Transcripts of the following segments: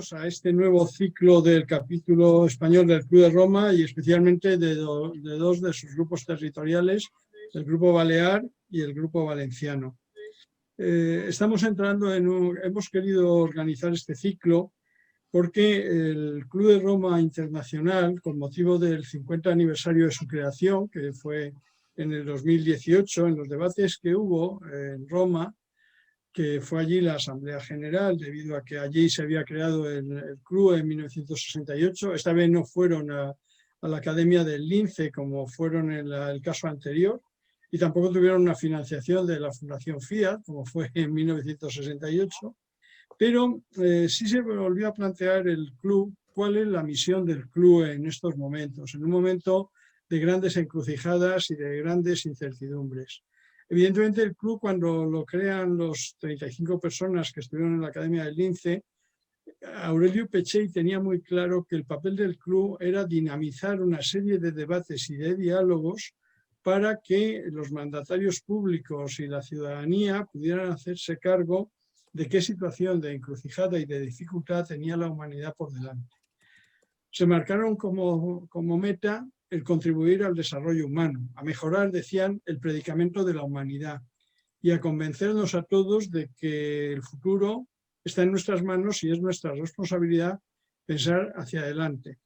bienvenidos a este nuevo ciclo del capítulo español del Club de Roma y especialmente de dos de sus grupos territoriales, el Grupo Balear y el Grupo Valenciano. Estamos entrando hemos querido organizar este ciclo porque el Club de Roma Internacional, con motivo del 50 aniversario de su creación, que fue en el 2018, en los debates que hubo en Roma, que fue allí la Asamblea General, debido a que allí se había creado el club en 1968. Esta vez no fueron a la Academia del Lince, como fueron en el caso anterior, y tampoco tuvieron una financiación de la Fundación Fiat, como fue en 1968. Pero sí se volvió a plantear el club, cuál es la misión del club en estos momentos, en un momento de grandes encrucijadas y de grandes incertidumbres. Evidentemente el club, cuando lo crean los 35 personas que estuvieron en la Academia del Lince, Aurelio Peccei tenía muy claro que el papel del club era dinamizar una serie de debates y de diálogos para que los mandatarios públicos y la ciudadanía pudieran hacerse cargo de qué situación de encrucijada y de dificultad tenía la humanidad por delante. Se marcaron como meta el contribuir al desarrollo humano, a mejorar, decían, el predicamento de la humanidad y a convencernos a todos de que el futuro está en nuestras manos y es nuestra responsabilidad pensar hacia adelante.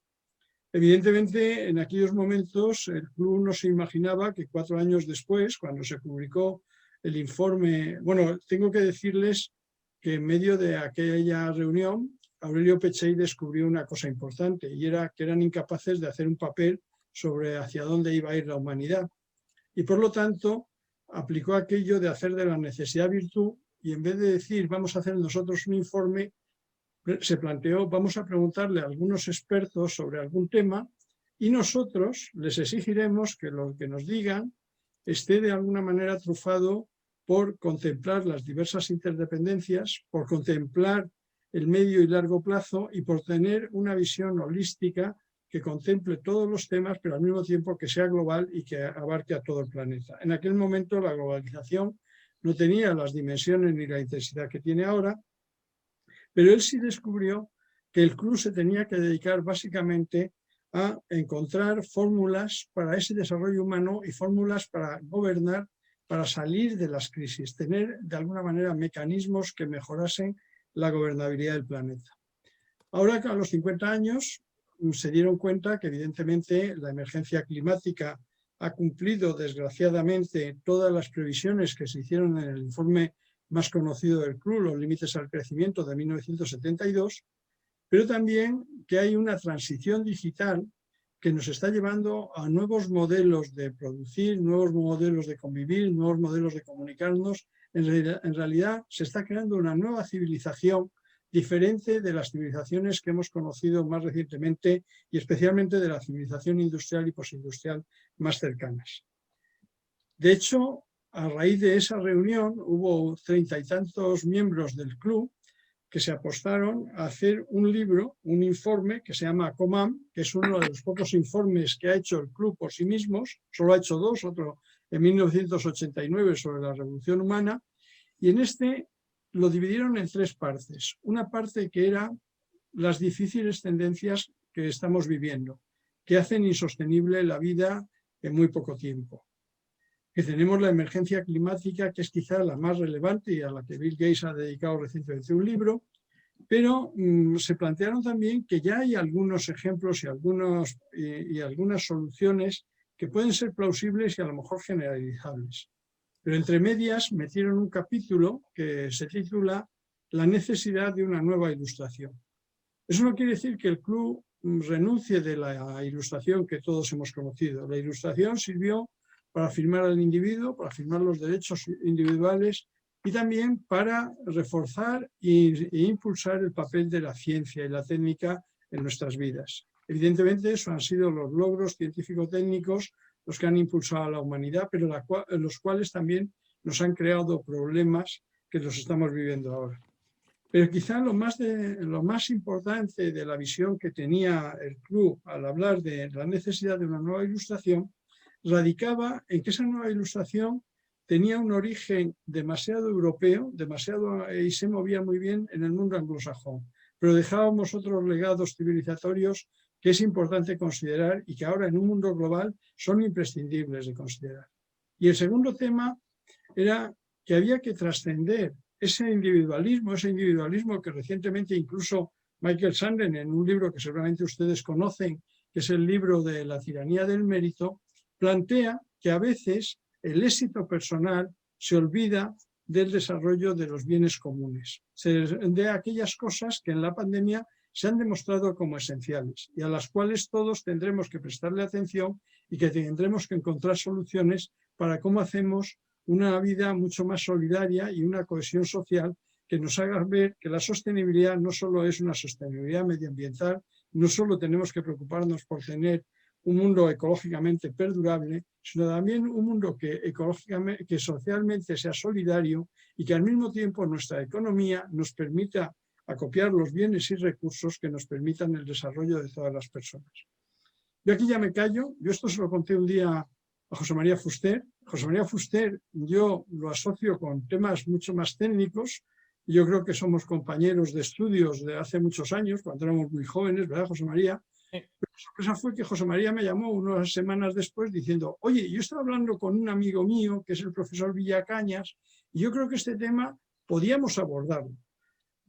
Evidentemente, en aquellos momentos el club no se imaginaba que 4 años después, cuando se publicó el informe, bueno, tengo que decirles que en medio de aquella reunión Aurelio Peccei descubrió una cosa importante, y era que eran incapaces de hacer un papel sobre hacia dónde iba a ir la humanidad. Y por lo tanto aplicó aquello de hacer de la necesidad virtud, y en vez de decir vamos a hacer nosotros un informe, se planteó vamos a preguntarle a algunos expertos sobre algún tema y nosotros les exigiremos que lo que nos digan esté de alguna manera trufado por contemplar las diversas interdependencias, por contemplar el medio y largo plazo y por tener una visión holística que contemple todos los temas, pero al mismo tiempo que sea global y que abarque a todo el planeta. En aquel momento la globalización no tenía las dimensiones ni la intensidad que tiene ahora, pero él sí descubrió que el club se tenía que dedicar básicamente a encontrar fórmulas para ese desarrollo humano y fórmulas para gobernar, para salir de las crisis, tener de alguna manera mecanismos que mejorasen la gobernabilidad del planeta. Ahora, a los 50 años, se dieron cuenta que evidentemente la emergencia climática ha cumplido desgraciadamente todas las previsiones que se hicieron en el informe más conocido del club, los límites al crecimiento de 1972, pero también que hay una transición digital que nos está llevando a nuevos modelos de producir, nuevos modelos de convivir, nuevos modelos de comunicarnos. En realidad se está creando una nueva civilización diferente de las civilizaciones que hemos conocido más recientemente y especialmente de la civilización industrial y postindustrial más cercanas. De hecho, a raíz de esa reunión hubo 30 y tantos miembros del club que se apostaron a hacer un libro, un informe que se llama COMAM, que es uno de los pocos informes que ha hecho el club por sí mismos, solo ha hecho 2, otro en 1989 sobre la revolución humana, y en este lo dividieron en 3 partes. Una parte que era las difíciles tendencias que estamos viviendo, que hacen insostenible la vida en muy poco tiempo. Que tenemos la emergencia climática, que es quizá la más relevante y a la que Bill Gates ha dedicado recientemente un libro, pero se plantearon también que ya hay algunos ejemplos y algunas soluciones que pueden ser plausibles y a lo mejor generalizables. Pero entre medias metieron un capítulo que se titula La necesidad de una nueva ilustración. Eso no quiere decir que el club renuncie de la ilustración que todos hemos conocido. La ilustración sirvió para afirmar al individuo, para afirmar los derechos individuales y también para reforzar e impulsar el papel de la ciencia y la técnica en nuestras vidas. Evidentemente, eso han sido los logros científico-técnicos los que han impulsado a la humanidad, pero los cuales también nos han creado problemas que los estamos viviendo ahora. Pero quizá lo más importante de la visión que tenía el club al hablar de la necesidad de una nueva ilustración radicaba en que esa nueva ilustración tenía un origen demasiado europeo, y se movía muy bien en el mundo anglosajón, pero dejábamos otros legados civilizatorios que es importante considerar y que ahora en un mundo global son imprescindibles de considerar. Y el segundo tema era que había que trascender ese individualismo que recientemente incluso Michael Sanden, en un libro que seguramente ustedes conocen, que es el libro de La tiranía del mérito, plantea que a veces el éxito personal se olvida del desarrollo de los bienes comunes, de aquellas cosas que en la pandemia se han demostrado como esenciales y a las cuales todos tendremos que prestarle atención y que tendremos que encontrar soluciones para cómo hacemos una vida mucho más solidaria y una cohesión social que nos haga ver que la sostenibilidad no solo es una sostenibilidad medioambiental, no solo tenemos que preocuparnos por tener un mundo ecológicamente perdurable, sino también un mundo que socialmente sea solidario y que al mismo tiempo nuestra economía nos permita acopiar los bienes y recursos que nos permitan el desarrollo de todas las personas. Yo aquí ya me callo, yo esto se lo conté un día a José María Fuster. José María Fuster yo lo asocio con temas mucho más técnicos. Yo creo que somos compañeros de estudios de hace muchos años, cuando éramos muy jóvenes, ¿verdad, José María? Sí. Pero la sorpresa fue que José María me llamó unas semanas después diciendo, oye, yo estaba hablando con un amigo mío, que es el profesor Villacañas, y yo creo que este tema podíamos abordarlo.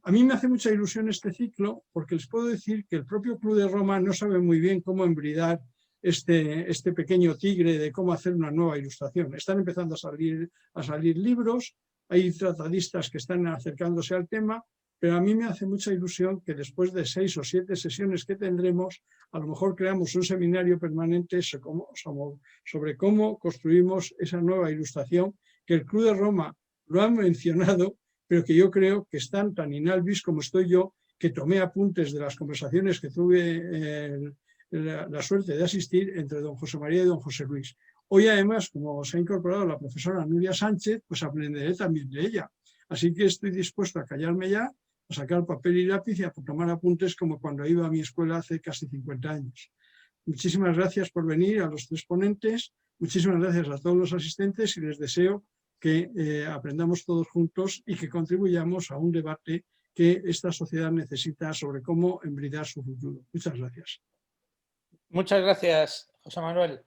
A mí me hace mucha ilusión este ciclo porque les puedo decir que el propio Club de Roma no sabe muy bien cómo embridar este pequeño tigre de cómo hacer una nueva ilustración. Están empezando a salir libros, hay tratadistas que están acercándose al tema, pero a mí me hace mucha ilusión que después de 6 o 7 sesiones que tendremos, a lo mejor creamos un seminario permanente sobre cómo construimos esa nueva ilustración, que el Club de Roma lo ha mencionado, pero que yo creo que están tan inalvis como estoy yo, que tomé apuntes de las conversaciones que tuve la suerte de asistir entre don José María y don José Luis. Hoy además, como se ha incorporado la profesora Nuria Sánchez, pues aprenderé también de ella. Así que estoy dispuesto a callarme ya, a sacar papel y lápiz y a tomar apuntes como cuando iba a mi escuela hace casi 50 años. Muchísimas gracias por venir a los 3 ponentes, muchísimas gracias a todos los asistentes y les deseo que aprendamos todos juntos y que contribuyamos a un debate que esta sociedad necesita sobre cómo embridar su futuro. Muchas gracias. Muchas gracias, José Manuel.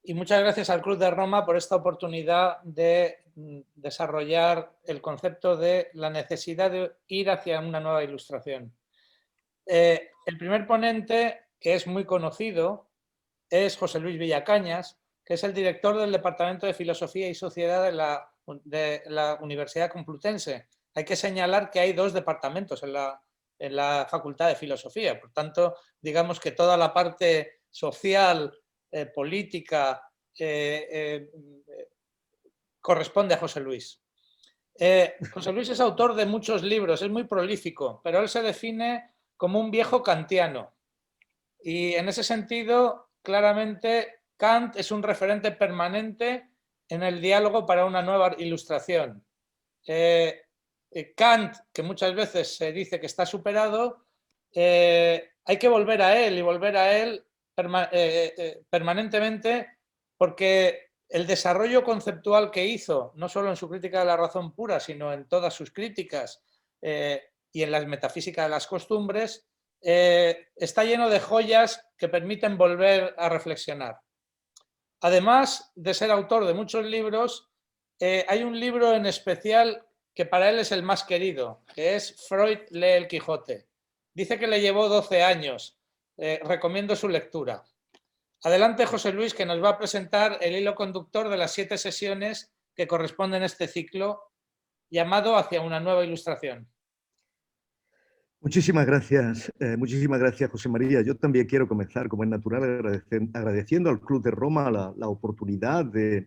Y muchas gracias al Club de Roma por esta oportunidad de desarrollar el concepto de la necesidad de ir hacia una nueva ilustración. El primer ponente, que es muy conocido, es José Luis Villacañas, que es el director del Departamento de Filosofía y Sociedad de la Universidad Complutense. Hay que señalar que hay 2 departamentos en la Facultad de Filosofía, por tanto, digamos que toda la parte social, política, corresponde a José Luis. José Luis es autor de muchos libros, es muy prolífico, pero él se define como un viejo kantiano. Y en ese sentido, claramente, Kant es un referente permanente en el diálogo para una nueva ilustración. Kant, que muchas veces se dice que está superado, hay que volver a él y volver a él permanentemente, porque el desarrollo conceptual que hizo, no solo en su crítica de la razón pura, sino en todas sus críticas y en la metafísica de las costumbres, está lleno de joyas que permiten volver a reflexionar. Además de ser autor de muchos libros, hay un libro en especial que para él es el más querido, que es Freud lee el Quijote. Dice que le llevó 12 años. Recomiendo su lectura. Adelante, José Luis, que nos va a presentar el hilo conductor de las 7 sesiones que corresponden a este ciclo, llamado Hacia una nueva ilustración. Muchísimas gracias, José María. Yo también quiero comenzar, como es natural, agradeciendo al Club de Roma la oportunidad de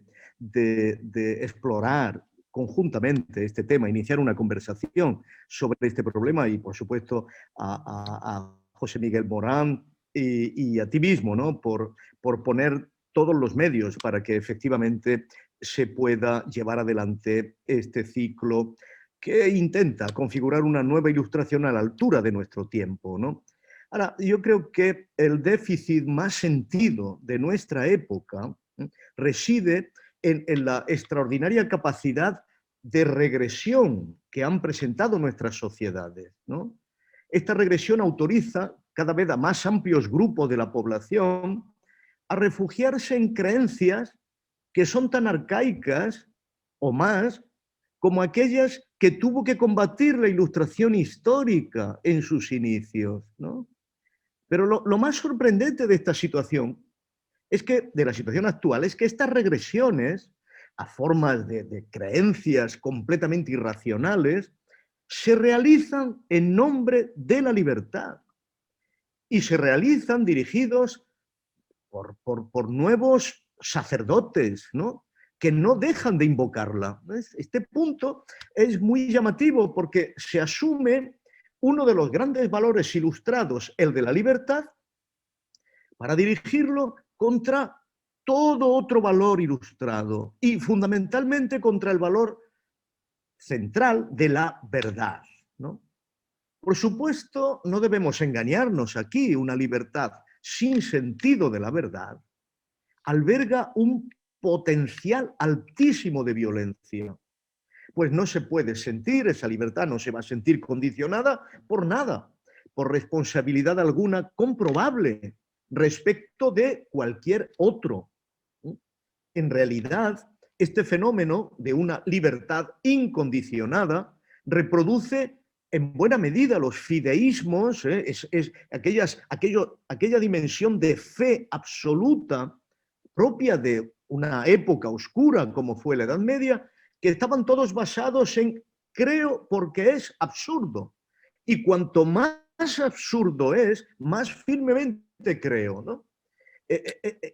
explorar conjuntamente este tema, iniciar una conversación sobre este problema y, por supuesto, a José Miguel Morán y a ti mismo, ¿no? por poner todos los medios para que efectivamente se pueda llevar adelante este ciclo que intenta configurar una nueva ilustración a la altura de nuestro tiempo, ¿no? Ahora, yo creo que el déficit más sentido de nuestra época reside en la extraordinaria capacidad de regresión que han presentado nuestras sociedades, ¿no? esta regresión autoriza cada vez a más amplios grupos de la población a refugiarse en creencias que son tan arcaicas o más como aquellas que tuvo que combatir la Ilustración histórica en sus inicios, ¿no? Pero lo más sorprendente de esta situación es que, de la situación actual, es que estas regresiones a formas de creencias completamente irracionales se realizan en nombre de la libertad y se realizan dirigidos por nuevos sacerdotes, ¿no?, que no dejan de invocarla. Este punto es muy llamativo porque se asume uno de los grandes valores ilustrados, el de la libertad, para dirigirlo contra todo otro valor ilustrado y fundamentalmente contra el valor central de la verdad, ¿no? Por supuesto, no debemos engañarnos aquí. Una libertad sin sentido de la verdad alberga un potencial altísimo de violencia. Pues no se puede sentir, esa libertad no se va a sentir condicionada por nada, por responsabilidad alguna comprobable respecto de cualquier otro. En realidad, este fenómeno de una libertad incondicionada reproduce en buena medida los fideísmos, es aquella dimensión de fe absoluta propia de una época oscura como fue la Edad Media, que estaban todos basados en creo porque es absurdo. Y cuanto más absurdo es, más firmemente creo, ¿no?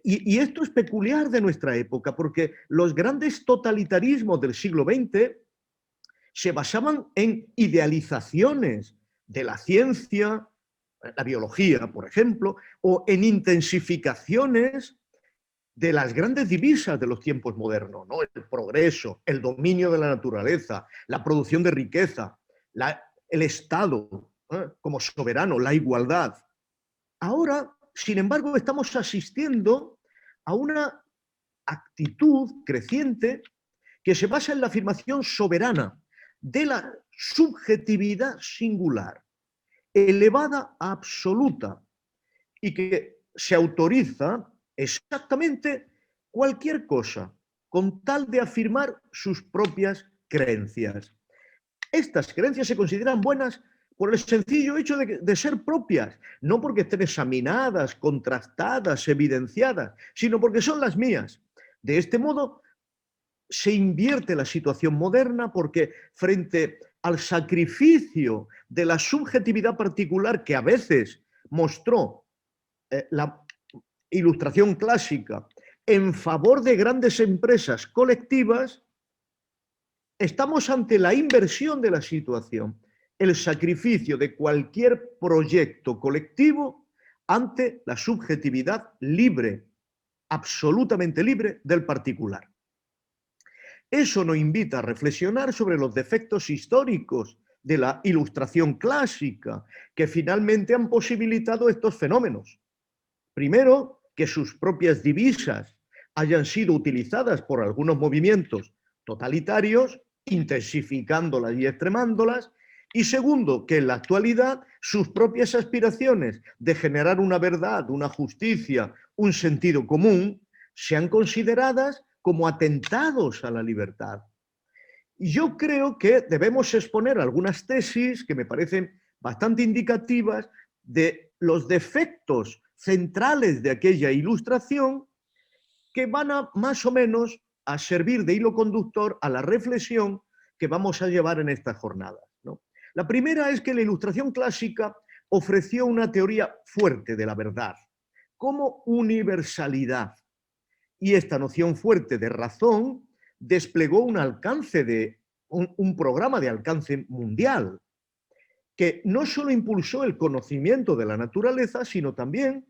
Y esto es peculiar de nuestra época, porque los grandes totalitarismos del siglo XX se basaban en idealizaciones de la ciencia, la biología, por ejemplo, o en intensificaciones de las grandes divisas de los tiempos modernos, ¿no? El progreso, el dominio de la naturaleza, la producción de riqueza, el Estado como soberano, la igualdad. Ahora, sin embargo, estamos asistiendo a una actitud creciente que se basa en la afirmación soberana de la subjetividad singular, elevada a absoluta, y que se autoriza exactamente cualquier cosa con tal de afirmar sus propias creencias. Estas creencias se consideran buenas por el sencillo hecho de ser propias, no porque estén examinadas, contrastadas, evidenciadas, sino porque son las mías. De este modo, se invierte la situación moderna porque frente al sacrificio de la subjetividad particular que a veces mostró la Ilustración clásica en favor de grandes empresas colectivas, estamos ante la inversión de la situación, el sacrificio de cualquier proyecto colectivo ante la subjetividad libre, absolutamente libre del particular. Eso nos invita a reflexionar sobre los defectos históricos de la Ilustración clásica que finalmente han posibilitado estos fenómenos. Primero, que sus propias divisas hayan sido utilizadas por algunos movimientos totalitarios, intensificándolas y extremándolas. Y segundo, que en la actualidad sus propias aspiraciones de generar una verdad, una justicia, un sentido común, sean consideradas como atentados a la libertad. Y yo creo que debemos exponer algunas tesis que me parecen bastante indicativas de los defectos centrales de aquella Ilustración, que van a más o menos a servir de hilo conductor a la reflexión que vamos a llevar en estas jornadas, ¿no? La primera es que la Ilustración clásica ofreció una teoría fuerte de la verdad como universalidad, y esta noción fuerte de razón desplegó un programa de alcance mundial que no solo impulsó el conocimiento de la naturaleza, sino también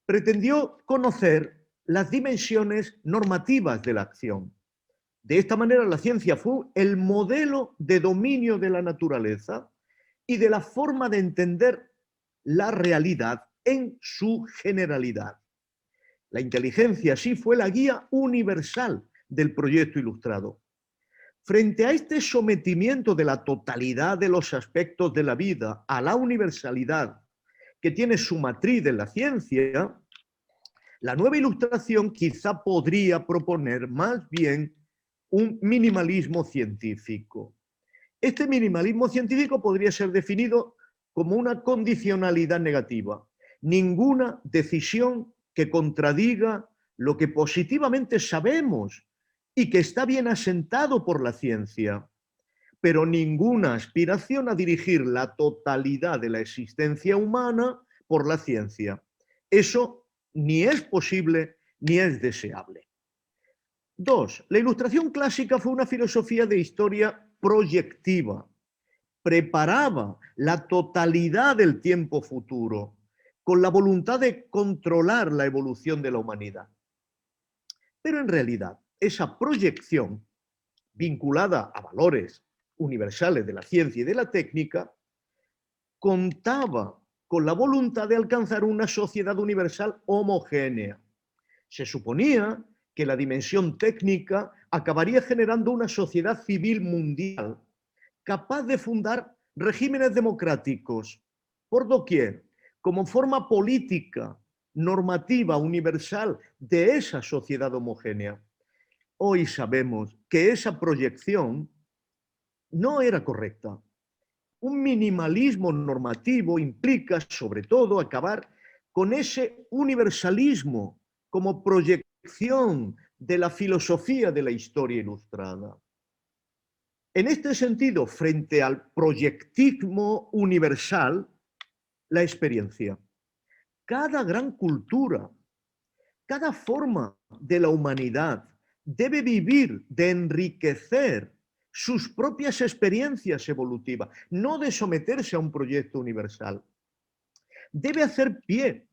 pretendió conocer las dimensiones normativas de la acción. De esta manera, la ciencia fue el modelo de dominio de la naturaleza y de la forma de entender la realidad en su generalidad. La inteligencia así fue la guía universal del proyecto ilustrado. Frente a este sometimiento de la totalidad de los aspectos de la vida a la universalidad que tiene su matriz en la ciencia, la nueva Ilustración quizá podría proponer más bien un minimalismo científico. Este minimalismo científico podría ser definido como una condicionalidad negativa. Ninguna decisión que contradiga lo que positivamente sabemos y que está bien asentado por la ciencia, pero ninguna aspiración a dirigir la totalidad de la existencia humana por la ciencia. Eso ni es posible ni es deseable. 2. La Ilustración clásica fue una filosofía de historia proyectiva. Preparaba la totalidad del tiempo futuro con la voluntad de controlar la evolución de la humanidad. Pero en realidad, esa proyección, vinculada a valores universales de la ciencia y de la técnica, contaba con la voluntad de alcanzar una sociedad universal homogénea. Se suponía que la dimensión técnica acabaría generando una sociedad civil mundial capaz de fundar regímenes democráticos por doquier, como forma política, normativa, universal de esa sociedad homogénea. Hoy sabemos que esa proyección no era correcta. Un minimalismo normativo implica, sobre todo, acabar con ese universalismo como proyección de la filosofía de la historia ilustrada. En este sentido, frente al proyectismo universal, la experiencia. Cada gran cultura, cada forma de la humanidad debe vivir de enriquecer sus propias experiencias evolutivas, no de someterse a un proyecto universal. Debe hacer pie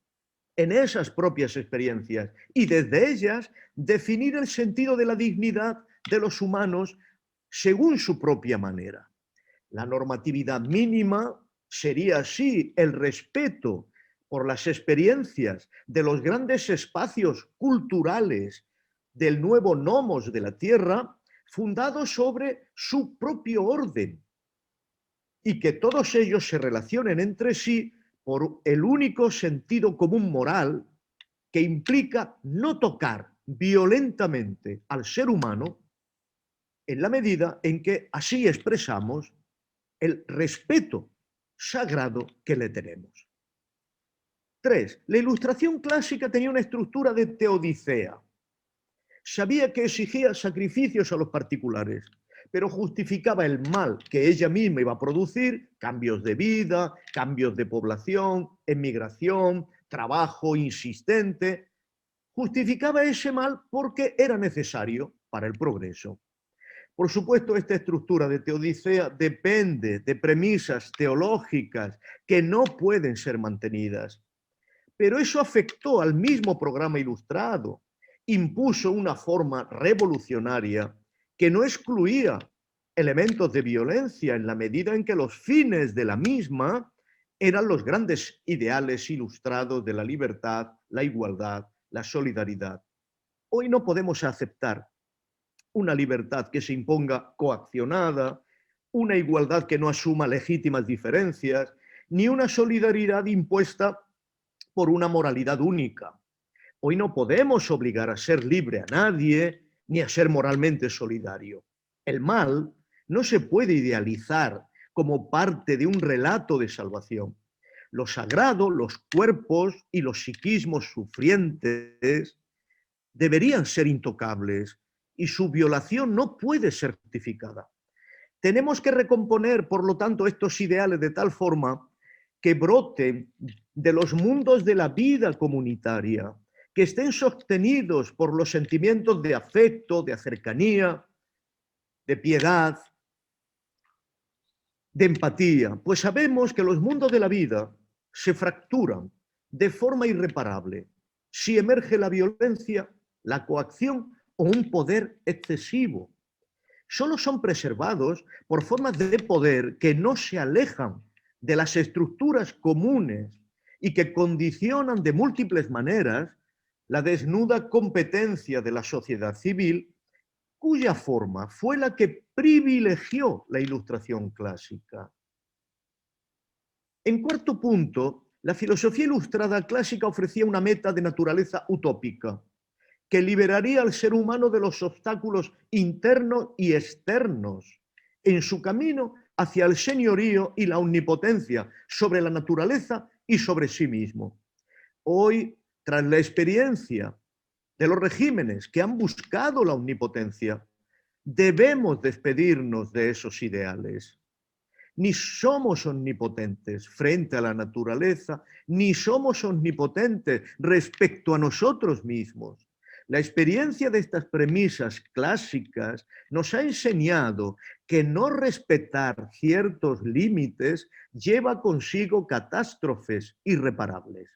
en esas propias experiencias y desde ellas definir el sentido de la dignidad de los humanos según su propia manera. La normatividad mínima sería así el respeto por las experiencias de los grandes espacios culturales del nuevo nomos de la Tierra, fundados sobre su propio orden, y que todos ellos se relacionen entre sí por el único sentido común moral que implica no tocar violentamente al ser humano en la medida en que así expresamos el respeto sagrado que le tenemos. 3. La Ilustración clásica tenía una estructura de teodicea. Sabía que exigía sacrificios a los particulares, pero justificaba el mal que ella misma iba a producir, cambios de vida, cambios de población, emigración, trabajo insistente. Justificaba ese mal porque era necesario para el progreso. Por supuesto, esta estructura de teodicea depende de premisas teológicas que no pueden ser mantenidas. Pero eso afectó al mismo programa ilustrado, impuso una forma revolucionaria que no excluía elementos de violencia en la medida en que los fines de la misma eran los grandes ideales ilustrados de la libertad, la igualdad, la solidaridad. Hoy no podemos aceptar una libertad que se imponga coaccionada, una igualdad que no asuma legítimas diferencias, ni una solidaridad impuesta por una moralidad única. Hoy no podemos obligar a ser libre a nadie, ni a ser moralmente solidario. El mal no se puede idealizar como parte de un relato de salvación. Lo sagrado, los cuerpos y los psiquismos sufrientes deberían ser intocables y su violación no puede ser justificada. Tenemos que recomponer, por lo tanto, estos ideales de tal forma que broten de los mundos de la vida comunitaria, que estén sostenidos por los sentimientos de afecto, de cercanía, de piedad, de empatía. Pues sabemos que los mundos de la vida se fracturan de forma irreparable si emerge la violencia, la coacción o un poder excesivo. Solo son preservados por formas de poder que no se alejan de las estructuras comunes y que condicionan de múltiples maneras la desnuda competencia de la sociedad civil cuya forma fue la que privilegió la Ilustración clásica. En cuarto punto, la filosofía ilustrada clásica ofrecía una meta de naturaleza utópica, que liberaría al ser humano de los obstáculos internos y externos en su camino hacia el señorío y la omnipotencia sobre la naturaleza y sobre sí mismo. Hoy, tras la experiencia de los regímenes que han buscado la omnipotencia, debemos despedirnos de esos ideales. Ni somos omnipotentes frente a la naturaleza, ni somos omnipotentes respecto a nosotros mismos. La experiencia de estas premisas clásicas nos ha enseñado que no respetar ciertos límites lleva consigo catástrofes irreparables.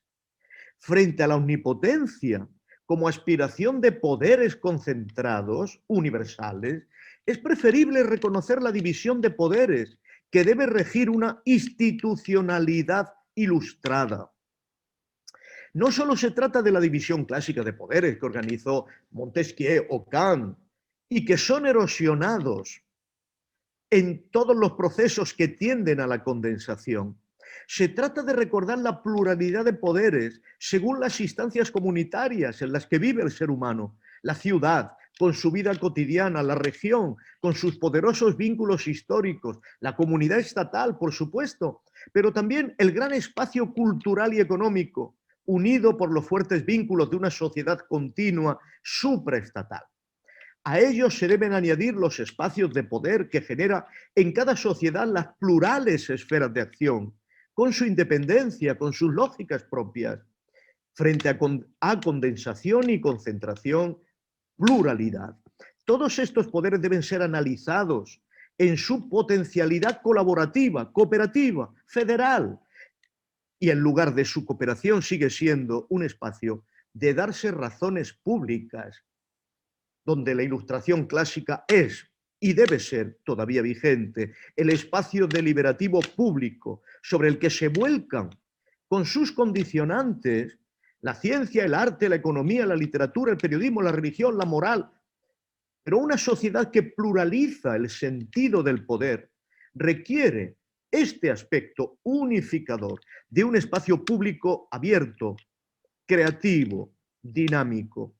Frente a la omnipotencia, como aspiración de poderes concentrados, universales, es preferible reconocer la división de poderes que debe regir una institucionalidad ilustrada. No solo se trata de la división clásica de poderes que organizó Montesquieu o Kant y que son erosionados en todos los procesos que tienden a la condensación. Se trata de recordar la pluralidad de poderes según las instancias comunitarias en las que vive el ser humano, la ciudad, con su vida cotidiana, la región, con sus poderosos vínculos históricos, la comunidad estatal, por supuesto, pero también el gran espacio cultural y económico, unido por los fuertes vínculos de una sociedad continua supraestatal. A ellos se deben añadir los espacios de poder que genera en cada sociedad las plurales esferas de acción, con su independencia, con sus lógicas propias, frente a condensación y concentración, pluralidad. Todos estos poderes deben ser analizados en su potencialidad colaborativa, cooperativa, federal, y en lugar de su cooperación sigue siendo un espacio de darse razones públicas, donde la Ilustración clásica es y debe ser todavía vigente el espacio deliberativo público sobre el que se vuelcan con sus condicionantes la ciencia, el arte, la economía, la literatura, el periodismo, la religión, la moral. Pero una sociedad que pluraliza el sentido del poder requiere este aspecto unificador de un espacio público abierto, creativo, dinámico.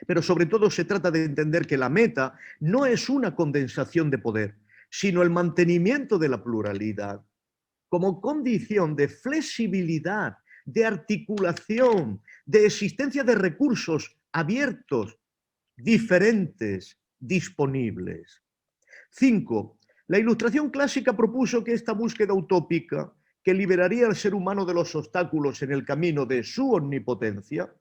Pero sobre todo se trata de entender que la meta no es una condensación de poder, sino el mantenimiento de la pluralidad como condición de flexibilidad, de articulación, de existencia de recursos abiertos, diferentes, disponibles. 5. La Ilustración clásica propuso que esta búsqueda utópica, que liberaría al ser humano de los obstáculos en el camino de su omnipotencia,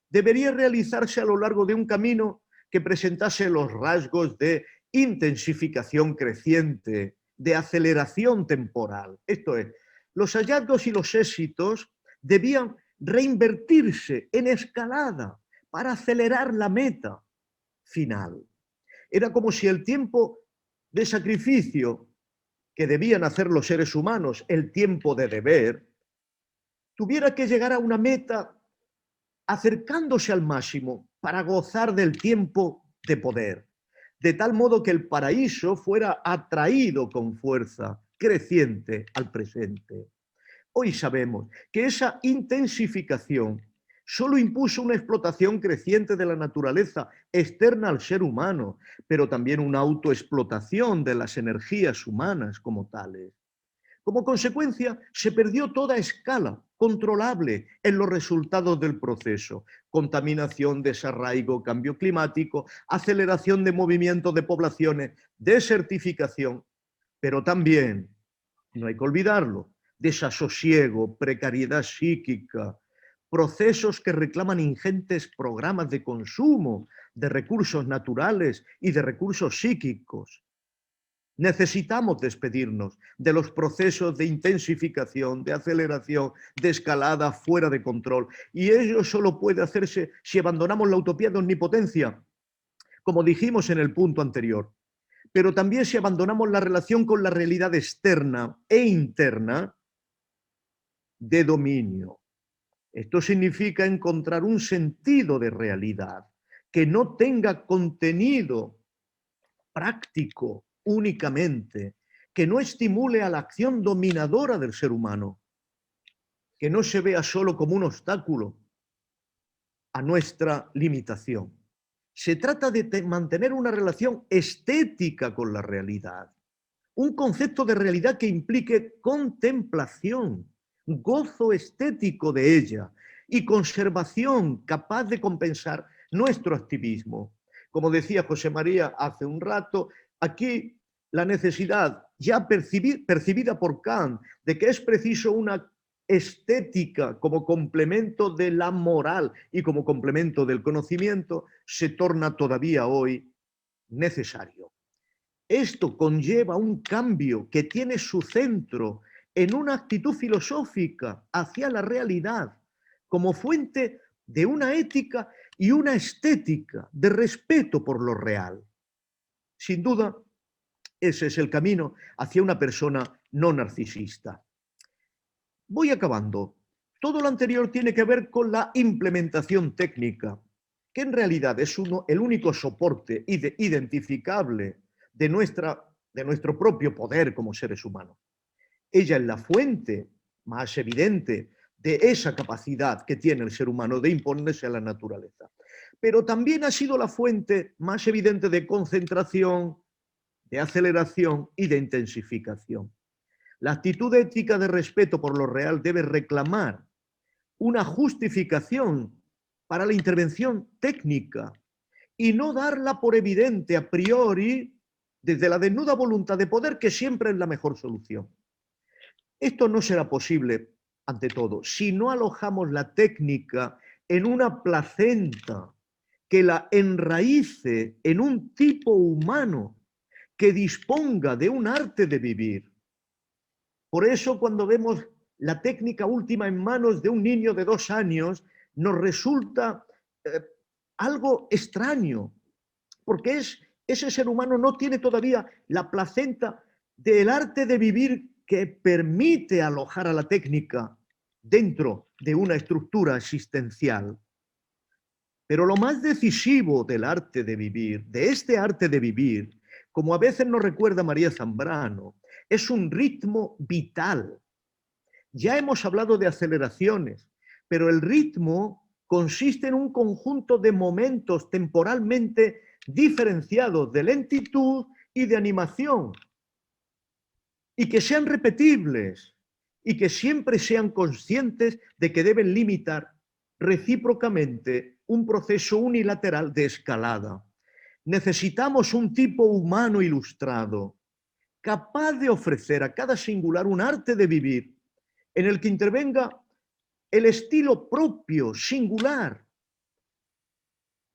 debería realizarse a lo largo de un camino que presentase los rasgos de intensificación creciente, de aceleración temporal. Esto es, los hallazgos y los éxitos debían reinvertirse en escalada para acelerar la meta final. Era como si el tiempo de sacrificio que debían hacer los seres humanos, el tiempo de deber, tuviera que llegar a una meta acercándose al máximo para gozar del tiempo de poder, de tal modo que el paraíso fuera atraído con fuerza creciente al presente. Hoy sabemos que esa intensificación solo impuso una explotación creciente de la naturaleza externa al ser humano, pero también una autoexplotación de las energías humanas como tales. Como consecuencia, se perdió toda escala controlable en los resultados del proceso. Contaminación, desarraigo, cambio climático, aceleración de movimientos de poblaciones, desertificación, pero también, no hay que olvidarlo, desasosiego, precariedad psíquica, procesos que reclaman ingentes programas de consumo de recursos naturales y de recursos psíquicos. Necesitamos despedirnos de los procesos de intensificación, de aceleración, de escalada fuera de control. Y ello solo puede hacerse si abandonamos la utopía de omnipotencia, como dijimos en el punto anterior. Pero también si abandonamos la relación con la realidad externa e interna de dominio. Esto significa encontrar un sentido de realidad que no tenga contenido práctico únicamente, que no estimule a la acción dominadora del ser humano, que no se vea solo como un obstáculo a nuestra limitación. Se trata de mantener una relación estética con la realidad, un concepto de realidad que implique contemplación, gozo estético de ella y conservación capaz de compensar nuestro activismo. Como decía José María hace un rato, aquí la necesidad ya percibida por Kant de que es preciso una estética como complemento de la moral y como complemento del conocimiento se torna todavía hoy necesario. Esto conlleva un cambio que tiene su centro en una actitud filosófica hacia la realidad como fuente de una ética y una estética de respeto por lo real. Sin duda, ese es el camino hacia una persona no narcisista. Voy acabando. Todo lo anterior tiene que ver con la implementación técnica, que en realidad es el único soporte identificable de nuestro propio poder como seres humanos. Ella es la fuente más evidente de esa capacidad que tiene el ser humano de imponerse a la naturaleza. Pero también ha sido la fuente más evidente de concentración, de aceleración y de intensificación. La actitud ética de respeto por lo real debe reclamar una justificación para la intervención técnica y no darla por evidente a priori desde la desnuda voluntad de poder que siempre es la mejor solución. Esto no será posible, ante todo, si no alojamos la técnica en una placenta que la enraíce en un tipo humano que disponga de un arte de vivir. Por eso, cuando vemos la técnica última en manos de un niño de 2 años, nos resulta algo extraño, porque ese ser humano no tiene todavía la placenta del arte de vivir que permite alojar a la técnica dentro de una estructura existencial. Pero lo más decisivo del arte de vivir, de este arte de vivir, como a veces nos recuerda María Zambrano, es un ritmo vital. Ya hemos hablado de aceleraciones, pero el ritmo consiste en un conjunto de momentos temporalmente diferenciados de lentitud y de animación, y que sean repetibles, y que siempre sean conscientes de que deben limitar recíprocamente un proceso unilateral de escalada. Necesitamos un tipo humano ilustrado, capaz de ofrecer a cada singular un arte de vivir en el que intervenga el estilo propio, singular,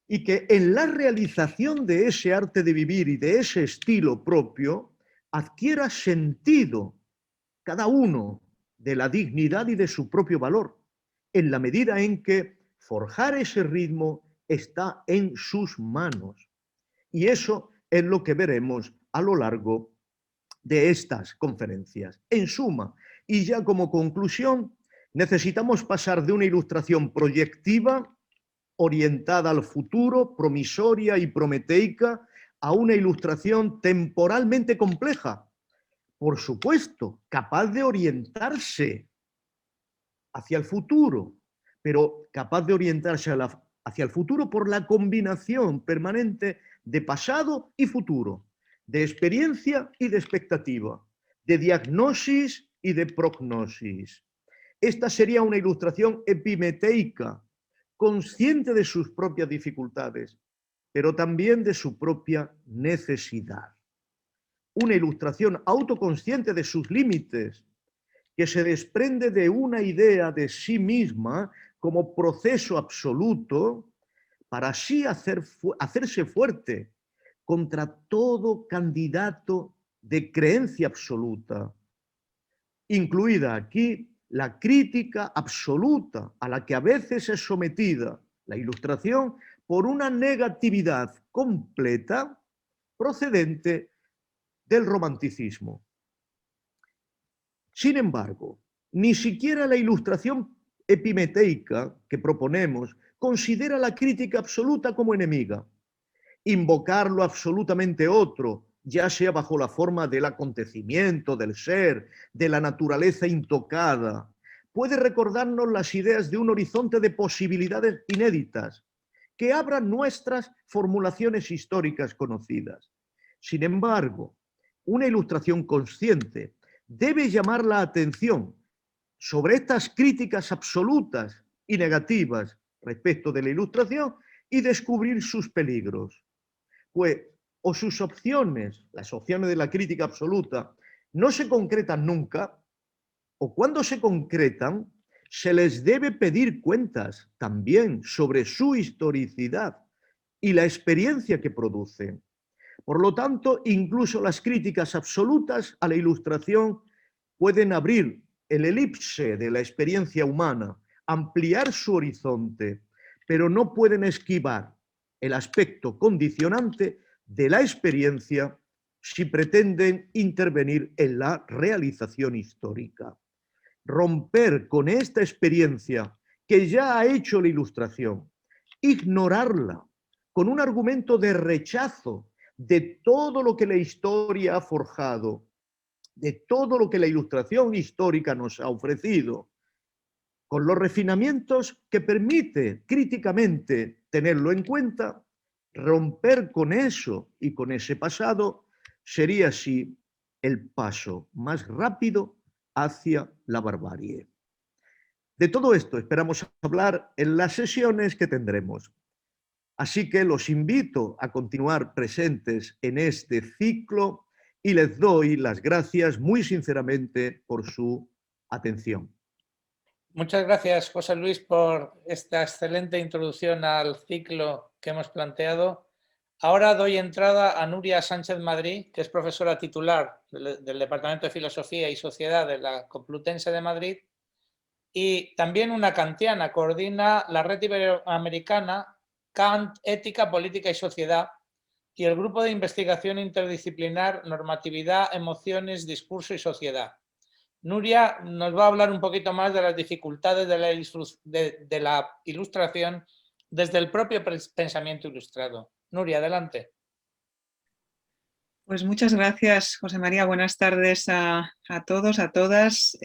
y que en la realización de ese arte de vivir y de ese estilo propio adquiera sentido cada uno de la dignidad y de su propio valor, en la medida en que forjar ese ritmo está en sus manos. Y eso es lo que veremos a lo largo de estas conferencias. En suma, y ya como conclusión, necesitamos pasar de una ilustración proyectiva, orientada al futuro, promisoria y prometeica, a una ilustración temporalmente compleja, por supuesto, capaz de orientarse hacia el futuro, pero capaz de orientarse hacia el futuro por la combinación permanente de pasado y futuro, de experiencia y de expectativa, de diagnosis y de prognosis. Esta sería una ilustración epimeteica, consciente de sus propias dificultades, pero también de su propia necesidad. Una ilustración autoconsciente de sus límites, que se desprende de una idea de sí misma como proceso absoluto para así hacerse fuerte contra todo candidato de creencia absoluta, incluida aquí la crítica absoluta a la que a veces es sometida la ilustración por una negatividad completa procedente del romanticismo. Sin embargo, ni siquiera la ilustración epimeteica que proponemos considera la crítica absoluta como enemiga. invocar lo absolutamente otro, ya sea bajo la forma del acontecimiento, del ser, de la naturaleza intocada. Puede recordarnos las ideas de un horizonte de posibilidades inéditas que abran nuestras formulaciones históricas conocidas. Sin embargo, una ilustración consciente debe llamar la atención sobre estas críticas absolutas y negativas respecto de la ilustración y descubrir sus peligros. Pues, o sus opciones, las opciones de la crítica absoluta, no se concretan nunca, o cuando se concretan, se les debe pedir cuentas también sobre su historicidad y la experiencia que producen. Por lo tanto, incluso las críticas absolutas a la ilustración pueden abrir el elipse de la experiencia humana, ampliar su horizonte, pero no pueden esquivar el aspecto condicionante de la experiencia si pretenden intervenir en la realización histórica. Romper con esta experiencia que ya ha hecho la ilustración, ignorarla con un argumento de rechazo de todo lo que la historia ha forjado, de todo lo que la ilustración histórica nos ha ofrecido, con los refinamientos que permite críticamente tenerlo en cuenta, romper con eso y con ese pasado sería así el paso más rápido hacia la barbarie. De todo esto esperamos hablar en las sesiones que tendremos. Así que los invito a continuar presentes en este ciclo y les doy las gracias muy sinceramente por su atención. Muchas gracias, José Luis, por esta excelente introducción al ciclo que hemos planteado. Ahora doy entrada a Nuria Sánchez Madrid, que es profesora titular del Departamento de Filosofía y Sociedad de la Complutense de Madrid y también una kantiana, coordina la Red Iberoamericana Kant, Ética, Política y Sociedad y el Grupo de Investigación Interdisciplinar Normatividad, Emociones, Discurso y Sociedad. Nuria nos va a hablar un poquito más de las dificultades de la ilustración desde el propio pensamiento ilustrado. Nuria, adelante. Pues muchas gracias, José María. Buenas tardes a todos, a todas.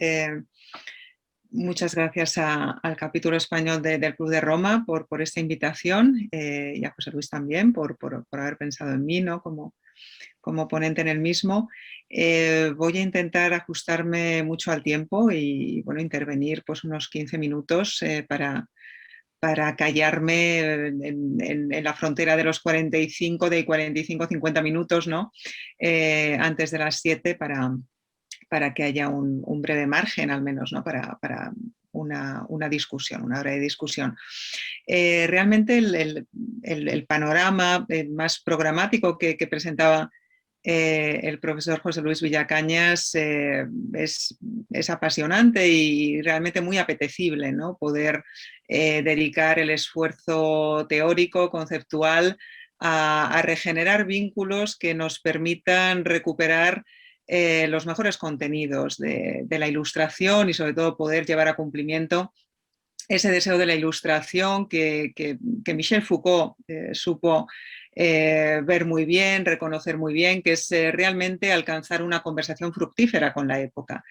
Muchas gracias al capítulo español del Club de Roma por esta invitación y a José Luis también por haber pensado en mí, ¿no? como ponente en el mismo. Voy a intentar ajustarme mucho al tiempo y bueno, intervenir pues, unos 15 minutos para callarme en la frontera de los 45-50 minutos, ¿no? Antes de las 7 para que haya un breve margen al menos, ¿no? para una discusión, una hora de discusión. Realmente el panorama más programático que presentaba el profesor José Luis Villacañas es apasionante y realmente muy apetecible, ¿no? Poder dedicar el esfuerzo teórico, conceptual, a regenerar vínculos que nos permitan recuperar los mejores contenidos de la ilustración y sobre todo poder llevar a cumplimiento ese deseo de la ilustración que Michel Foucault supo ver muy bien, reconocer muy bien, que es realmente alcanzar una conversación fructífera con la época.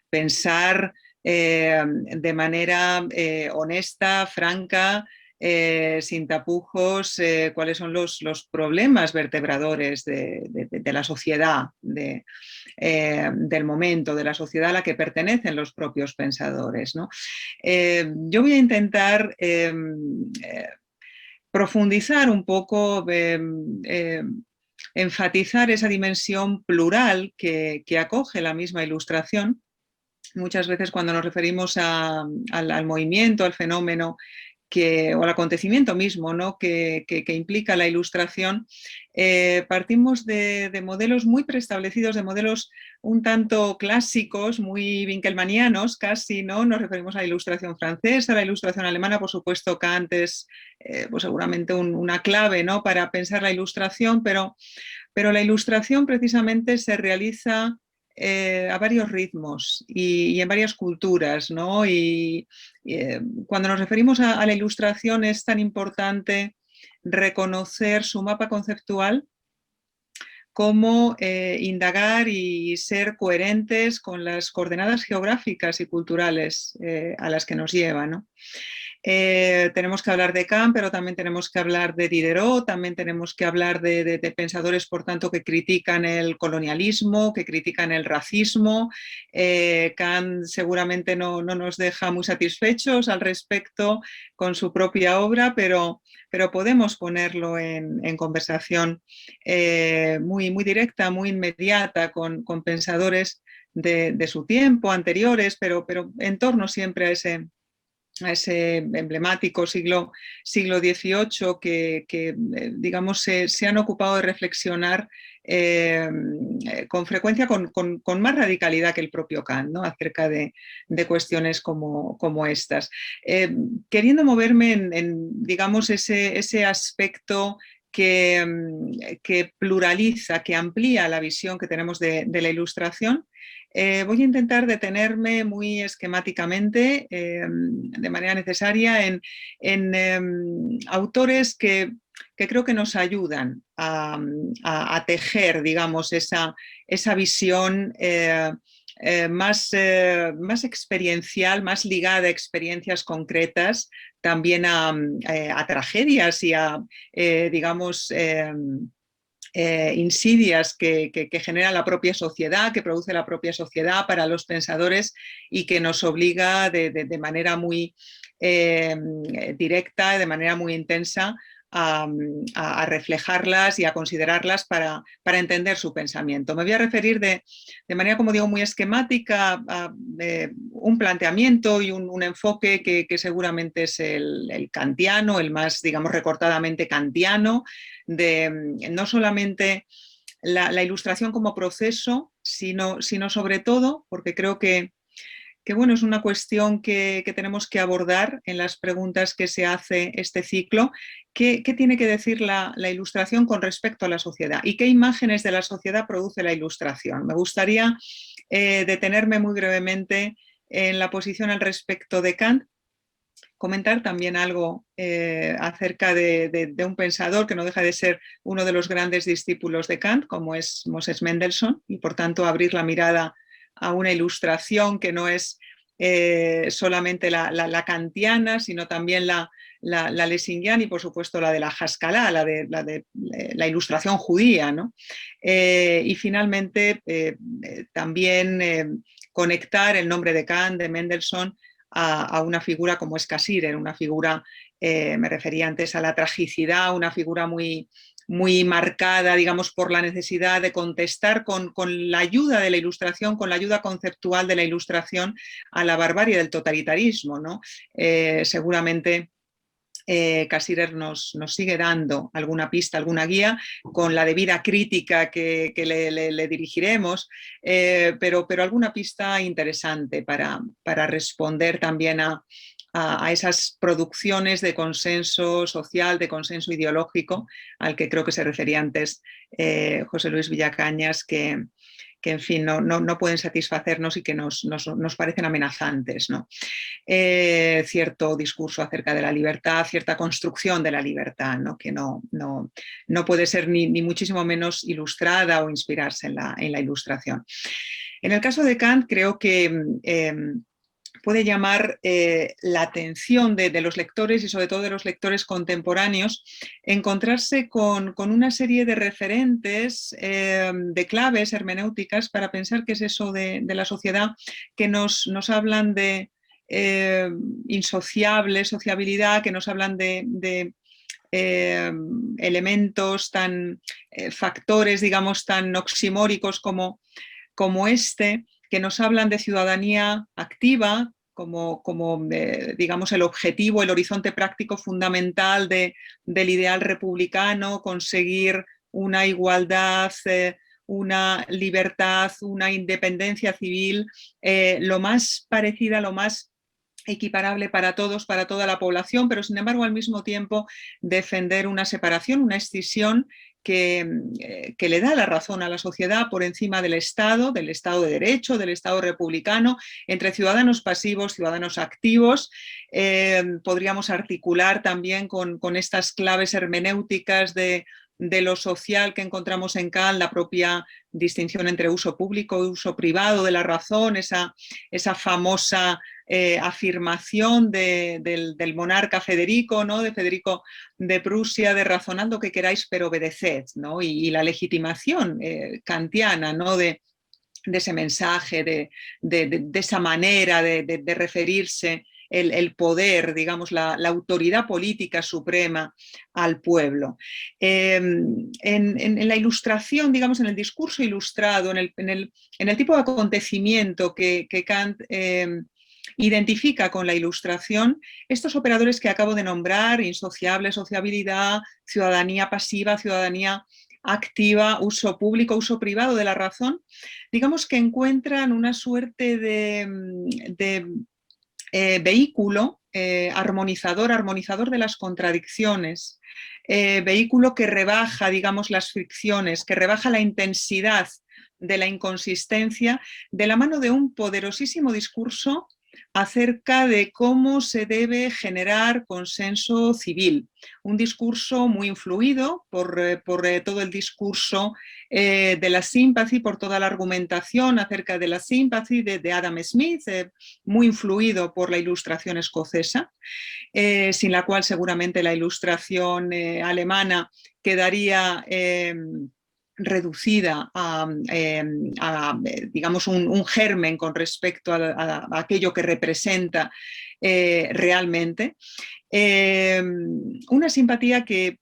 Pensar de manera honesta, franca, sin tapujos, cuáles son los problemas vertebradores de la sociedad, del momento, de la sociedad a la que pertenecen los propios pensadores, ¿no? Yo voy a intentar profundizar un poco, enfatizar esa dimensión plural que acoge la misma ilustración. Muchas veces cuando nos referimos al movimiento, al fenómeno o al acontecimiento mismo, ¿no? que implica la ilustración, partimos de modelos muy preestablecidos, de modelos un tanto clásicos, muy winkelmannianos casi, ¿no? Nos referimos a la ilustración francesa, a la ilustración alemana, por supuesto Kant es pues seguramente una clave, ¿no? para pensar la ilustración, pero la ilustración precisamente se realiza a varios ritmos y en varias culturas, ¿no? Y cuando nos referimos a la ilustración es tan importante reconocer su mapa conceptual como indagar y ser coherentes con las coordenadas geográficas y culturales a las que nos lleva, ¿no? Tenemos que hablar de Kant, pero también tenemos que hablar de Diderot, también tenemos que hablar de pensadores, por tanto, que critican el colonialismo, que critican el racismo. Kant seguramente no nos deja muy satisfechos al respecto con su propia obra, pero podemos ponerlo en conversación muy directa, muy inmediata con pensadores de su tiempo, anteriores, pero en torno siempre a ese emblemático siglo XVIII que digamos, se han ocupado de reflexionar con frecuencia, con más radicalidad que el propio Kant, ¿no? Acerca de cuestiones como estas. Queriendo moverme en digamos, ese aspecto que pluraliza, que amplía la visión que tenemos de la Ilustración, voy a intentar detenerme muy esquemáticamente, de manera necesaria, en autores que creo que nos ayudan a tejer, digamos, esa visión más experiencial, más ligada a experiencias concretas, también a tragedias y a, digamos, insidias que genera la propia sociedad, que produce la propia sociedad para los pensadores y que nos obliga de manera muy directa, de manera muy intensa, a reflejarlas y a considerarlas para entender su pensamiento. Me voy a referir de manera, como digo, muy esquemática a un planteamiento y un enfoque que seguramente es el kantiano, el más, digamos, recortadamente kantiano, de no solamente la Ilustración como proceso, sino sobre todo, porque creo que bueno, es una cuestión que tenemos que abordar en las preguntas que se hace este ciclo. ¿Qué tiene que decir la Ilustración con respecto a la sociedad? ¿Y qué imágenes de la sociedad produce la Ilustración? Me gustaría detenerme muy brevemente en la posición al respecto de Kant, comentar también algo acerca de un pensador que no deja de ser uno de los grandes discípulos de Kant, como es Moses Mendelssohn, y por tanto abrir la mirada a una Ilustración que no es solamente la kantiana, sino también la lessiniana y por supuesto la de la Haskalah, la de la Ilustración judía, ¿no? Y finalmente también conectar el nombre de Kant, de Mendelssohn, a una figura como es Cassirer, una figura, me refería antes a la tragicidad, una figura muy marcada, digamos, por la necesidad de contestar con la ayuda de la Ilustración, con la ayuda conceptual de la Ilustración a la barbarie del totalitarismo, ¿no? Seguramente Cassirer nos sigue dando alguna pista, alguna guía, con la debida crítica que le dirigiremos, pero alguna pista interesante para responder también a esas producciones de consenso social, de consenso ideológico, al que creo que se refería antes José Luis Villacañas, que en fin, no pueden satisfacernos y que nos parecen amenazantes, ¿no? Cierto discurso acerca de la libertad, cierta construcción de la libertad, ¿no? Que no puede ser ni muchísimo menos ilustrada o inspirarse en la Ilustración. En el caso de Kant, creo que puede llamar la atención de los lectores y sobre todo de los lectores contemporáneos, encontrarse con una serie de referentes, de claves hermenéuticas para pensar qué es eso de la sociedad, que nos hablan de insociable, sociabilidad, que nos hablan de elementos factores, digamos, tan oximóricos como este, que nos hablan de ciudadanía activa como digamos, el objetivo, el horizonte práctico fundamental del ideal republicano, conseguir una igualdad, una libertad, una independencia civil, lo más parecida, lo más equiparable para todos, para toda la población, pero sin embargo al mismo tiempo defender una separación, una escisión que le da la razón a la sociedad por encima del Estado de Derecho, del Estado republicano, entre ciudadanos pasivos, ciudadanos activos. Podríamos articular también con estas claves hermenéuticas de lo social que encontramos en Kant, la propia distinción entre uso público y uso privado de la razón, esa famosa afirmación del monarca Federico, ¿no? De Federico de Prusia, de razonad lo que queráis pero obedeced, ¿no? Y la legitimación kantiana, ¿no? de ese mensaje, de esa manera de referirse el poder, digamos, la autoridad política suprema al pueblo. En la ilustración, digamos, en el discurso ilustrado, en el tipo de acontecimiento que Kant identifica con la ilustración, estos operadores que acabo de nombrar, insociable, sociabilidad, ciudadanía pasiva, ciudadanía activa, uso público, uso privado de la razón, digamos que encuentran una suerte de vehículo armonizador de las contradicciones, vehículo que rebaja, digamos, las fricciones, que rebaja la intensidad de la inconsistencia de la mano de un poderosísimo discurso acerca de cómo se debe generar consenso civil. Un discurso muy influido por todo el discurso de la sympathy, por toda la argumentación acerca de la sympathy de Adam Smith, muy influido por la ilustración escocesa, sin la cual seguramente la ilustración alemana quedaría reducida a digamos, un germen con respecto a aquello que representa realmente. Una simpatía que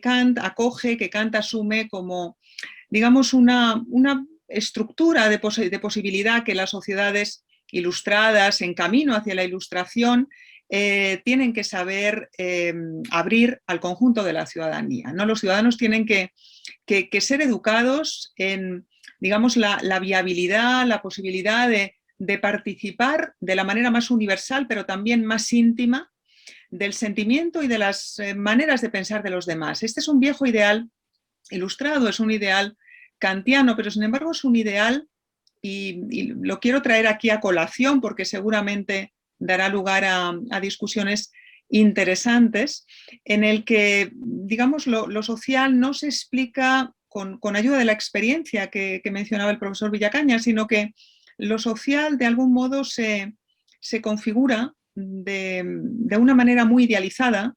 Kant acoge, que Kant asume como, digamos, una estructura de posibilidad que las sociedades ilustradas en camino hacia la ilustración tienen que saber abrir al conjunto de la ciudadanía, ¿no? Los ciudadanos tienen que ser educados en, digamos, la viabilidad, la posibilidad de participar de la manera más universal, pero también más íntima, del sentimiento y de las maneras de pensar de los demás. Este es un viejo ideal ilustrado, es un ideal kantiano, pero sin embargo es un ideal, y lo quiero traer aquí a colación porque seguramente dará lugar a discusiones interesantes, en el que, digamos, lo social no se explica con ayuda de la experiencia que mencionaba el profesor Villacaña, sino que lo social de algún modo se configura de una manera muy idealizada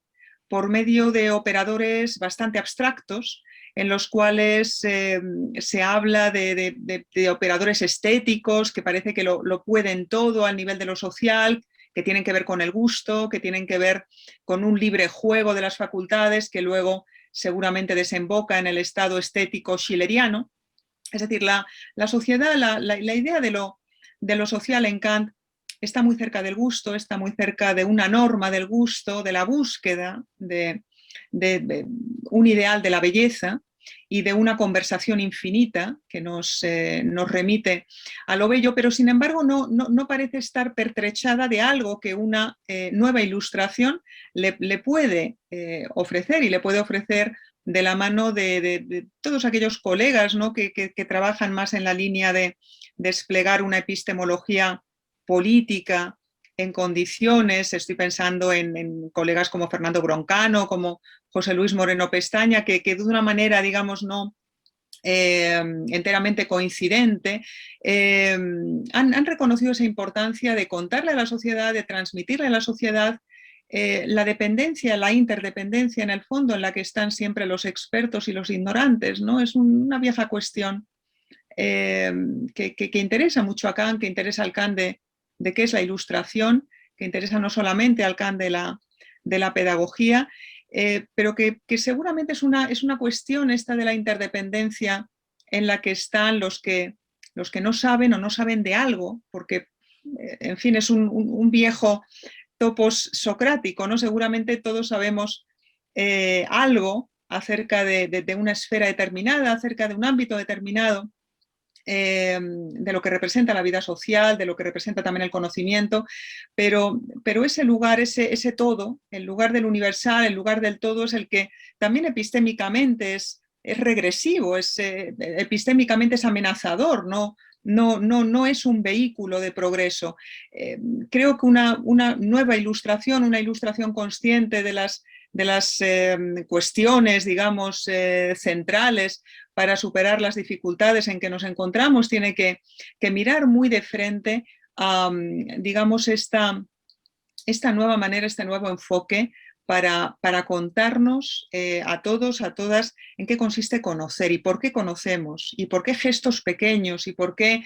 por medio de operadores bastante abstractos, en los cuales se habla de operadores estéticos que parece que lo pueden todo al nivel de lo social, que tienen que ver con el gusto, que tienen que ver con un libre juego de las facultades que luego seguramente desemboca en el estado estético schilleriano. Es decir, la sociedad, la idea de lo social en Kant está muy cerca del gusto, está muy cerca de una norma del gusto, de la búsqueda de un ideal de la belleza y de una conversación infinita que nos remite a lo bello, pero sin embargo no parece estar pertrechada de algo que una nueva ilustración le puede ofrecer, y le puede ofrecer de la mano de todos aquellos colegas, ¿no? que trabajan más en la línea de desplegar una epistemología política en condiciones. Estoy pensando en colegas como Fernando Broncano, como José Luis Moreno Pestaña, que de una manera, digamos, no enteramente coincidente, han reconocido esa importancia de contarle a la sociedad, de transmitirle a la sociedad la dependencia, la interdependencia en el fondo en la que están siempre los expertos y los ignorantes, ¿no? Es una vieja cuestión que interesa mucho a Kant, que interesa al Kant de qué es la ilustración, que interesa no solamente al Kant de la pedagogía, pero que seguramente es una cuestión esta de la interdependencia en la que están los que no saben o no saben de algo, porque, en fin, es un viejo topos socrático, ¿no? Seguramente todos sabemos algo acerca de una esfera determinada, acerca de un ámbito determinado, de lo que representa la vida social, de lo que representa también el conocimiento, pero ese lugar, ese todo, el lugar del universal, el lugar del todo, es el que también epistémicamente es regresivo, epistémicamente es amenazador, no es un vehículo de progreso. Creo que una nueva ilustración, una ilustración consciente de las cuestiones, digamos, centrales para superar las dificultades en que nos encontramos, tiene que mirar muy de frente a, digamos, esta nueva manera, este nuevo enfoque para contarnos a todos, a todas, en qué consiste conocer y por qué conocemos, y por qué gestos pequeños, y por qué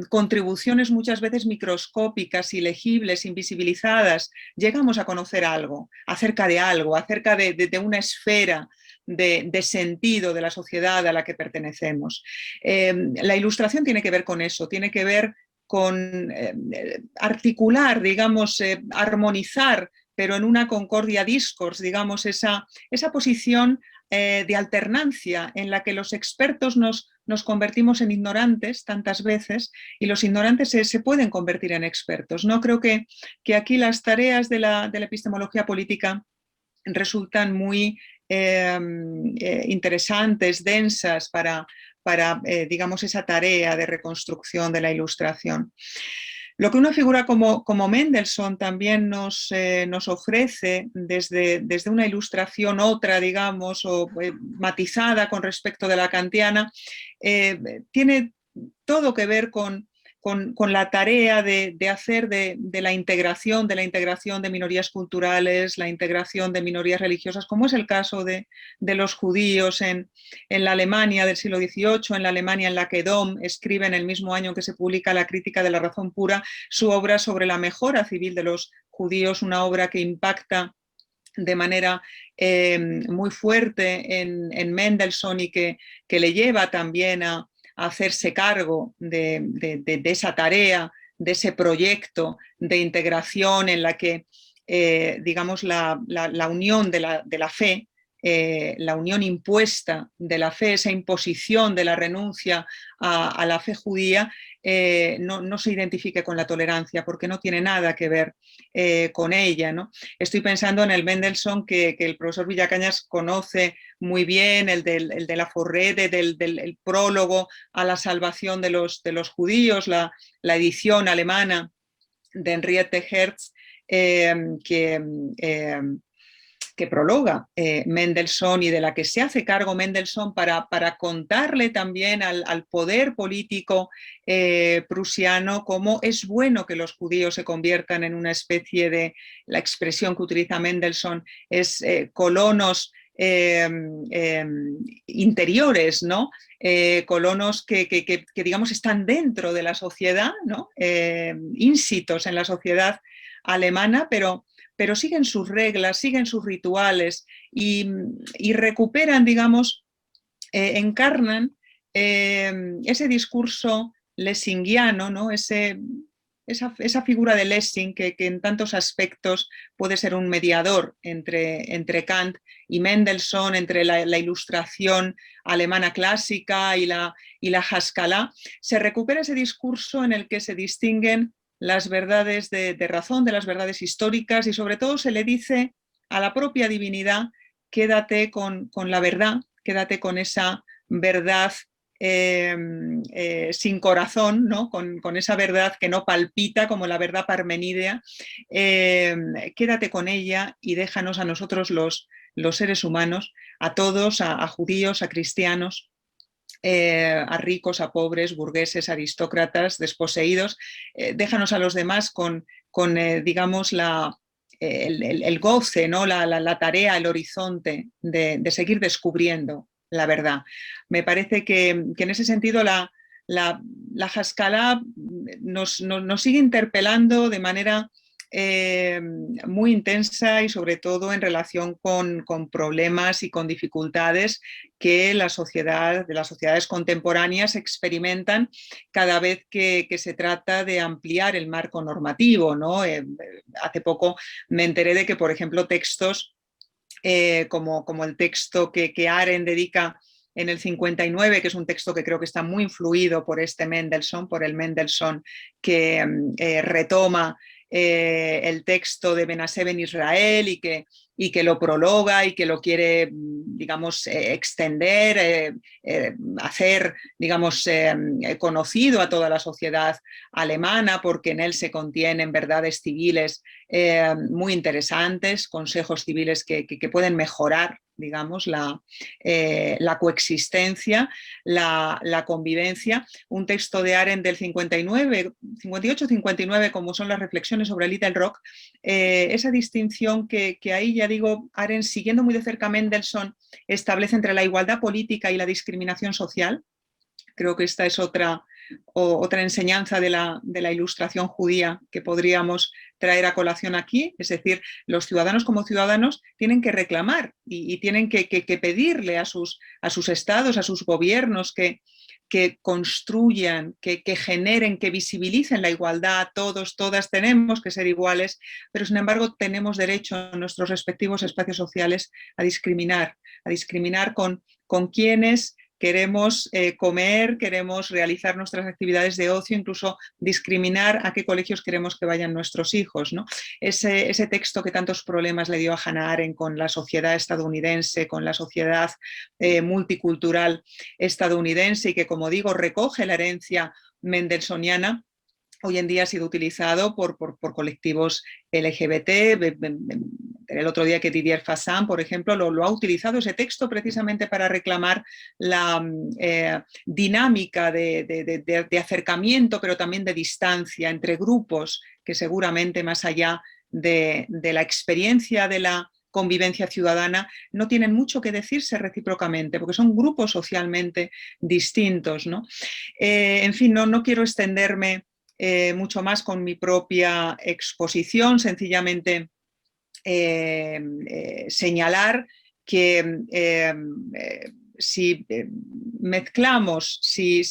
contribuciones muchas veces microscópicas, ilegibles, invisibilizadas, llegamos a conocer algo, acerca de una esfera de sentido de la sociedad a la que pertenecemos. La ilustración tiene que ver con eso, tiene que ver con articular, digamos, armonizar, pero en una concordia discors, digamos, esa posición de alternancia en la que los expertos nos convertimos en ignorantes tantas veces y los ignorantes se pueden convertir en expertos. ¿No? Creo que aquí las tareas de la epistemología política resultan muy interesantes, densas para digamos, esa tarea de reconstrucción de la ilustración. Lo que una figura como Mendelssohn también nos ofrece desde una ilustración otra, digamos, o matizada con respecto de la kantiana, tiene todo que ver con la tarea de hacer de la integración de minorías culturales, la integración de minorías religiosas, como es el caso de los judíos en la Alemania del siglo XVIII, en la Alemania en la que Dom escribe en el mismo año en que se publica La crítica de la razón pura, su obra sobre la mejora civil de los judíos, una obra que impacta de manera muy fuerte en Mendelssohn y que le lleva también a hacerse cargo de esa tarea, de ese proyecto de integración en la que, digamos, la unión de la fe, la unión impuesta de la fe, esa imposición de la renuncia a la fe judía, no se identifique con la tolerancia, porque no tiene nada que ver con ella, ¿no? Estoy pensando en el Mendelssohn que el profesor Villacañas conoce muy bien, el de la Forrede, del prólogo a la salvación de los judíos, la edición alemana de Henriette Hertz, que prologa Mendelssohn y de la que se hace cargo Mendelssohn para contarle también al poder político prusiano cómo es bueno que los judíos se conviertan en una especie de, la expresión que utiliza Mendelssohn es colonos interiores, ¿no? Colonos que digamos están dentro de la sociedad, ¿no? Íncitos en la sociedad alemana, pero siguen sus reglas, siguen sus rituales y recuperan, digamos, encarnan ese discurso lessingiano, ¿no? Esa figura de Lessing que en tantos aspectos puede ser un mediador entre Kant y Mendelssohn, entre la ilustración alemana clásica y la Haskalah. Se recupera ese discurso en el que se distinguen las verdades de razón, de las verdades históricas, y sobre todo se le dice a la propia divinidad: quédate con la verdad, quédate con esa verdad sin corazón, ¿no? Con esa verdad que no palpita como la verdad parmenidea, quédate con ella y déjanos a nosotros los seres humanos, a todos, a judíos, a cristianos, a ricos, a pobres, burgueses, aristócratas, desposeídos, déjanos a los demás con digamos, el goce, ¿no? la tarea, el horizonte de seguir descubriendo la verdad. Me parece que en ese sentido la Haskalah nos sigue interpelando de manera muy intensa y sobre todo en relación con problemas y con dificultades que las sociedades contemporáneas experimentan cada vez que se trata de ampliar el marco normativo, ¿no? Hace poco me enteré de que, por ejemplo, textos como el texto que Arendt dedica en el 59, que es un texto que creo que está muy influido por por el Mendelssohn que retoma el texto de Benassé Ben Israel y que lo prologa y que lo quiere digamos, extender, hacer, digamos, conocido a toda la sociedad alemana, porque en él se contienen verdades civiles muy interesantes, consejos civiles que pueden mejorar, digamos, la coexistencia, la convivencia. Un texto de Arendt del 58-59, como son las reflexiones sobre Little Rock, esa distinción que ahí, ya digo, Arendt, siguiendo muy de cerca a Mendelssohn, establece entre la igualdad política y la discriminación social. Creo que esta es otra enseñanza de la Ilustración judía que podríamos traer a colación aquí. Es decir, los ciudadanos como ciudadanos tienen que reclamar y tienen que pedirle a sus estados, a sus gobiernos que construyan, que generen, que visibilicen la igualdad. Todos, todas tenemos que ser iguales, pero sin embargo tenemos derecho en nuestros respectivos espacios sociales a discriminar con quienes queremos comer, queremos realizar nuestras actividades de ocio, incluso discriminar a qué colegios queremos que vayan nuestros hijos, ¿no? Ese texto que tantos problemas le dio a Hannah Arendt con la sociedad estadounidense, con la sociedad multicultural estadounidense, y que, como digo, recoge la herencia mendelssohniana, hoy en día ha sido utilizado por colectivos LGBT. El otro día que Didier Fassin, por ejemplo, lo ha utilizado ese texto precisamente para reclamar la dinámica de acercamiento, pero también de distancia entre grupos que seguramente, más allá de la experiencia de la convivencia ciudadana, no tienen mucho que decirse recíprocamente, porque son grupos socialmente distintos, ¿no? En fin, no quiero extenderme mucho más con mi propia exposición, sencillamente señalar que si mezclamos, si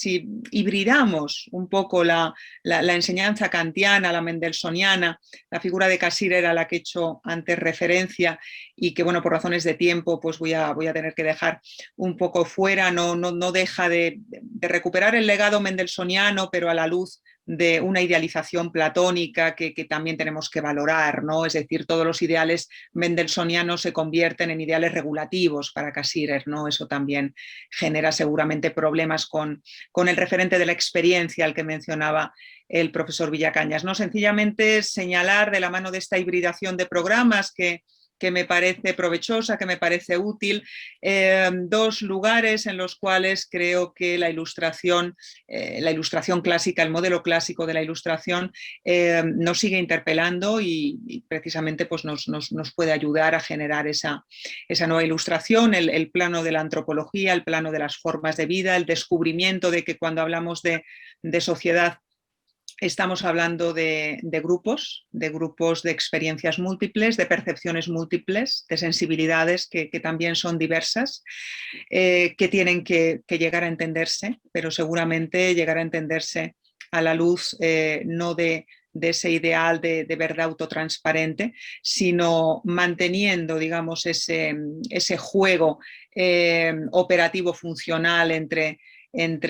hibridamos un poco la enseñanza kantiana, la mendelssohniana, la figura de Cassirer era la que he hecho antes referencia y que, bueno, por razones de tiempo pues voy a tener que dejar un poco fuera, no deja de recuperar el legado mendelssohniano, pero a la luz de una idealización platónica que también tenemos que valorar, ¿no? Es decir, todos los ideales mendelssohnianos se convierten en ideales regulativos para Cassirer, ¿no? Eso también genera seguramente problemas con el referente de la experiencia al que mencionaba el profesor Villacañas, ¿no? Sencillamente señalar, de la mano de esta hibridación de programas que me parece provechosa, que me parece útil, dos lugares en los cuales creo que la ilustración clásica, el modelo clásico de la ilustración, nos sigue interpelando y precisamente pues nos puede ayudar a generar esa nueva ilustración, el plano de la antropología, el plano de las formas de vida, el descubrimiento de que cuando hablamos de sociedad estamos hablando de grupos de experiencias múltiples, de percepciones múltiples, de sensibilidades que también son diversas, que tienen que llegar a entenderse, pero seguramente llegar a entenderse a la luz no de ese ideal de verdad autotransparente, sino manteniendo, digamos, ese juego operativo funcional entre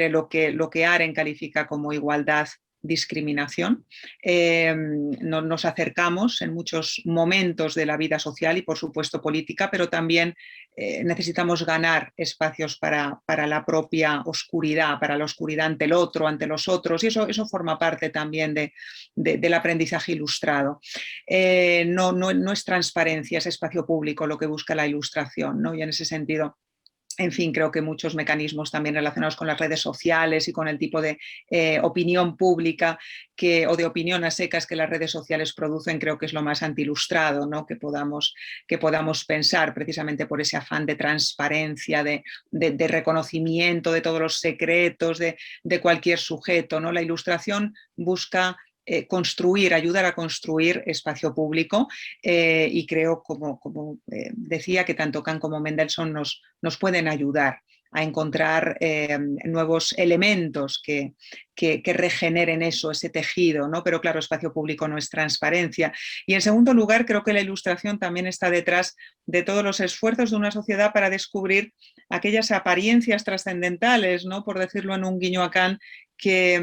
lo que Arendt califica como igualdad, discriminación. Nos acercamos en muchos momentos de la vida social y, por supuesto, política, pero también necesitamos ganar espacios para la propia oscuridad, para la oscuridad ante el otro, ante los otros, y eso forma parte también del aprendizaje ilustrado. No es transparencia, es espacio público lo que busca la ilustración, ¿no? Y en ese sentido, en fin, creo que muchos mecanismos también relacionados con las redes sociales y con el tipo de opinión pública o de opinión a secas que las redes sociales producen, creo que es lo más antiilustrado, ¿no? que podamos pensar, precisamente por ese afán de transparencia, de reconocimiento de todos los secretos de cualquier sujeto, ¿no? La ilustración busca ayudar a construir espacio público y creo, como decía, que tanto Kant como Mendelssohn nos pueden ayudar a encontrar nuevos elementos que regeneren ese tejido, ¿no? Pero claro, espacio público no es transparencia. Y en segundo lugar, creo que la ilustración también está detrás de todos los esfuerzos de una sociedad para descubrir aquellas apariencias trascendentales, ¿no? Por decirlo en un guiño a Kant, que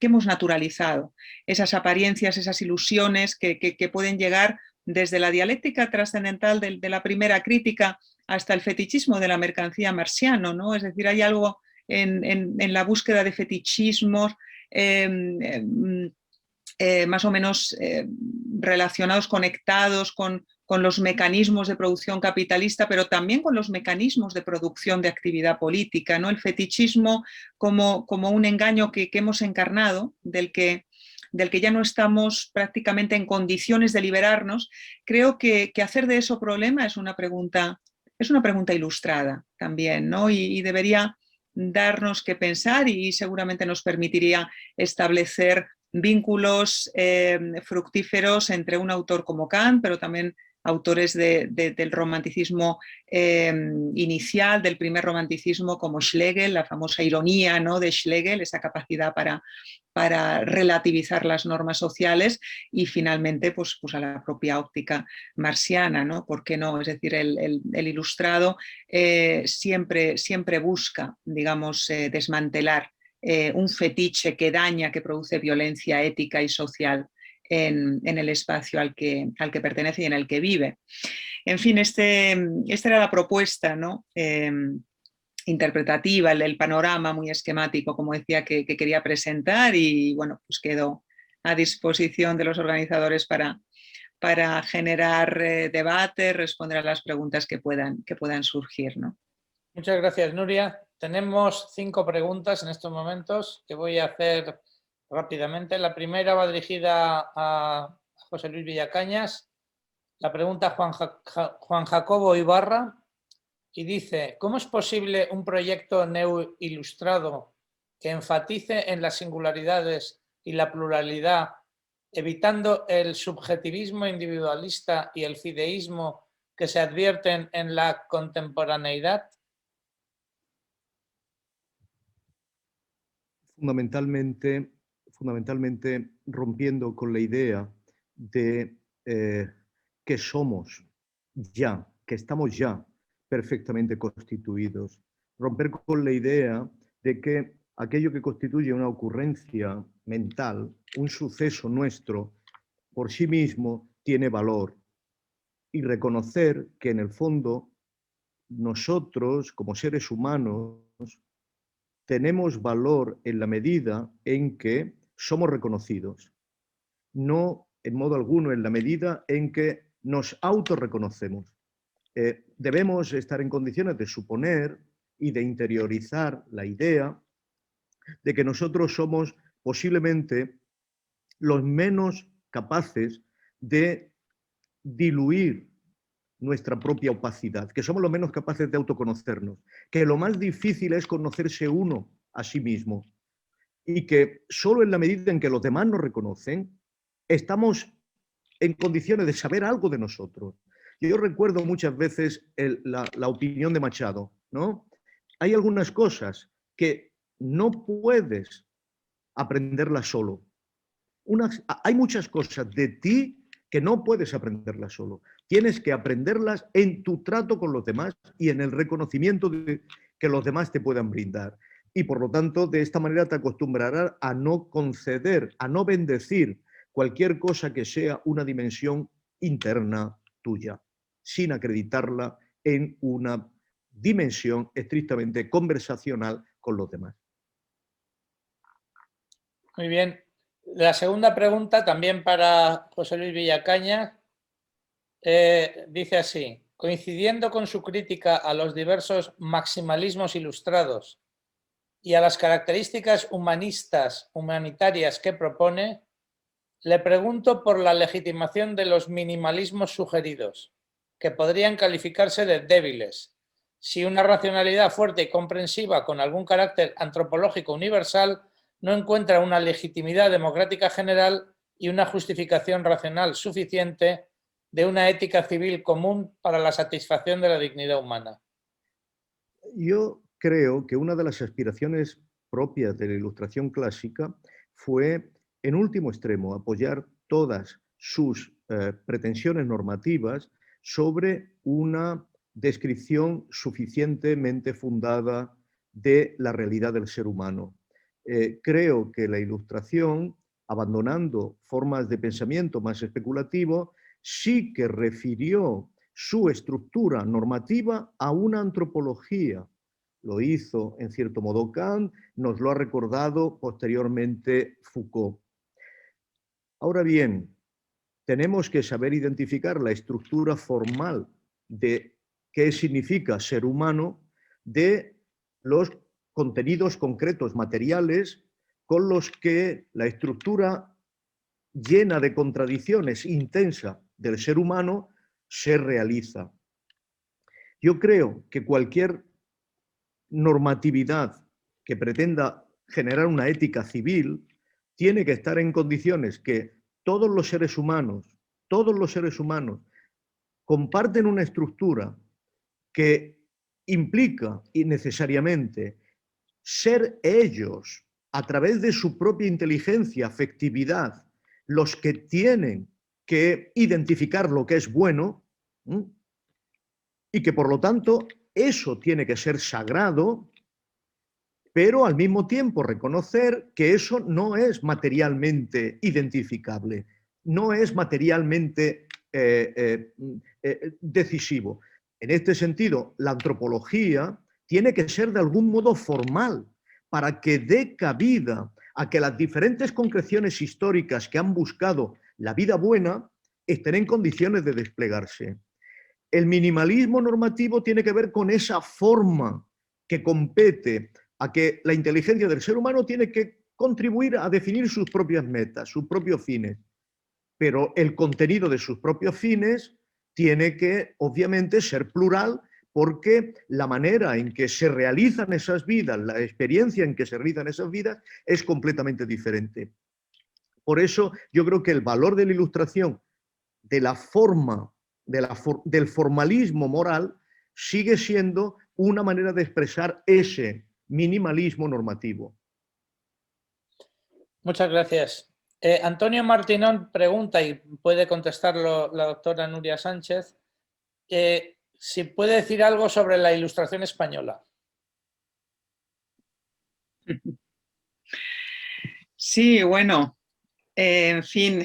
hemos naturalizado, esas apariencias, esas ilusiones que pueden llegar desde la dialéctica trascendental de la primera crítica hasta el fetichismo de la mercancía marxiano, ¿no? Es decir, hay algo en la búsqueda de fetichismos más o menos relacionados, conectados con los mecanismos de producción capitalista, pero también con los mecanismos de producción de actividad política, ¿no? El fetichismo como un engaño que hemos encarnado, del que ya no estamos prácticamente en condiciones de liberarnos. Creo que hacer de eso problema es una pregunta ilustrada también, ¿no? Y debería darnos que pensar y seguramente nos permitiría establecer vínculos fructíferos entre un autor como Kant, pero también autores del romanticismo inicial, del primer romanticismo como Schlegel, la famosa ironía, ¿no?, de Schlegel, esa capacidad para relativizar las normas sociales, y finalmente pues a la propia óptica marxiana, ¿no? ¿Por qué no? Es decir, el ilustrado siempre busca, digamos, desmantelar un fetiche que daña, que produce violencia ética y social en el espacio al que pertenece y en el que vive. En fin, esta era la propuesta, ¿no?, interpretativa, el panorama muy esquemático, como decía, que quería presentar, y bueno, pues quedo a disposición de los organizadores para generar debate, responder a las preguntas que puedan surgir, ¿no? Muchas gracias, Nuria. Tenemos 5 preguntas en estos momentos que voy a hacer rápidamente. La primera va dirigida a José Luis Villacañas. La pregunta Juan Jacobo Ibarra y dice: ¿cómo es posible un proyecto neo-ilustrado que enfatice en las singularidades y la pluralidad, evitando el subjetivismo individualista y el fideísmo que se advierten en la contemporaneidad? Fundamentalmente rompiendo con la idea de que somos ya, que estamos ya perfectamente constituidos. Romper con la idea de que aquello que constituye una ocurrencia mental, un suceso nuestro, por sí mismo tiene valor. Y reconocer que en el fondo nosotros, como seres humanos, tenemos valor en la medida en que somos reconocidos, no en modo alguno en la medida en que nos autorreconocemos. Debemos estar en condiciones de suponer y de interiorizar la idea de que nosotros somos posiblemente los menos capaces de diluir nuestra propia opacidad, que somos los menos capaces de autoconocernos, que lo más difícil es conocerse uno a sí mismo, y que solo en la medida en que los demás nos reconocen, estamos en condiciones de saber algo de nosotros. Yo recuerdo muchas veces la opinión de Machado, ¿no? Hay algunas cosas que no puedes aprenderlas solo. Hay muchas cosas de ti que no puedes aprenderlas solo. Tienes que aprenderlas en tu trato con los demás y en el reconocimiento que los demás te puedan brindar. Y por lo tanto, de esta manera te acostumbrarás a no conceder, a no bendecir cualquier cosa que sea una dimensión interna tuya, sin acreditarla en una dimensión estrictamente conversacional con los demás. Muy bien. La segunda pregunta, también para José Luis Villacañas, dice así: coincidiendo con su crítica a los diversos maximalismos ilustrados y a las características humanitarias que propone, le pregunto por la legitimación de los minimalismos sugeridos, que podrían calificarse de débiles, si una racionalidad fuerte y comprensiva con algún carácter antropológico universal no encuentra una legitimidad democrática general y una justificación racional suficiente de una ética civil común para la satisfacción de la dignidad humana. Yo creo que una de las aspiraciones propias de la Ilustración clásica fue, en último extremo, apoyar todas sus pretensiones normativas sobre una descripción suficientemente fundada de la realidad del ser humano. Creo que la Ilustración, abandonando formas de pensamiento más especulativo, sí que refirió su estructura normativa a una antropología. Lo hizo, en cierto modo, Kant, nos lo ha recordado posteriormente Foucault. Ahora bien, tenemos que saber identificar la estructura formal de qué significa ser humano de los contenidos concretos materiales con los que la estructura llena de contradicciones, intensa del ser humano, se realiza. Yo creo que cualquier normatividad que pretenda generar una ética civil tiene que estar en condiciones que todos los seres humanos comparten una estructura que implica necesariamente ser ellos, a través de su propia inteligencia, afectividad, los que tienen que identificar lo que es bueno, y que por lo tanto eso tiene que ser sagrado, pero al mismo tiempo reconocer que eso no es materialmente identificable, no es materialmente decisivo. En este sentido, la antropología tiene que ser de algún modo formal para que dé cabida a que las diferentes concreciones históricas que han buscado la vida buena estén en condiciones de desplegarse. El minimalismo normativo tiene que ver con esa forma que compete a que la inteligencia del ser humano tiene que contribuir a definir sus propias metas, sus propios fines. Pero el contenido de sus propios fines tiene que, obviamente, ser plural, porque la manera en que se realizan esas vidas, la experiencia en que se realizan esas vidas, es completamente diferente. Por eso yo creo que el valor de la Ilustración, de la forma, del formalismo moral, sigue siendo una manera de expresar ese minimalismo normativo. Muchas gracias. Antonio Martinón pregunta, y puede contestarlo la doctora Nuria Sánchez, si puede decir algo sobre la Ilustración española. Sí, bueno, en fin,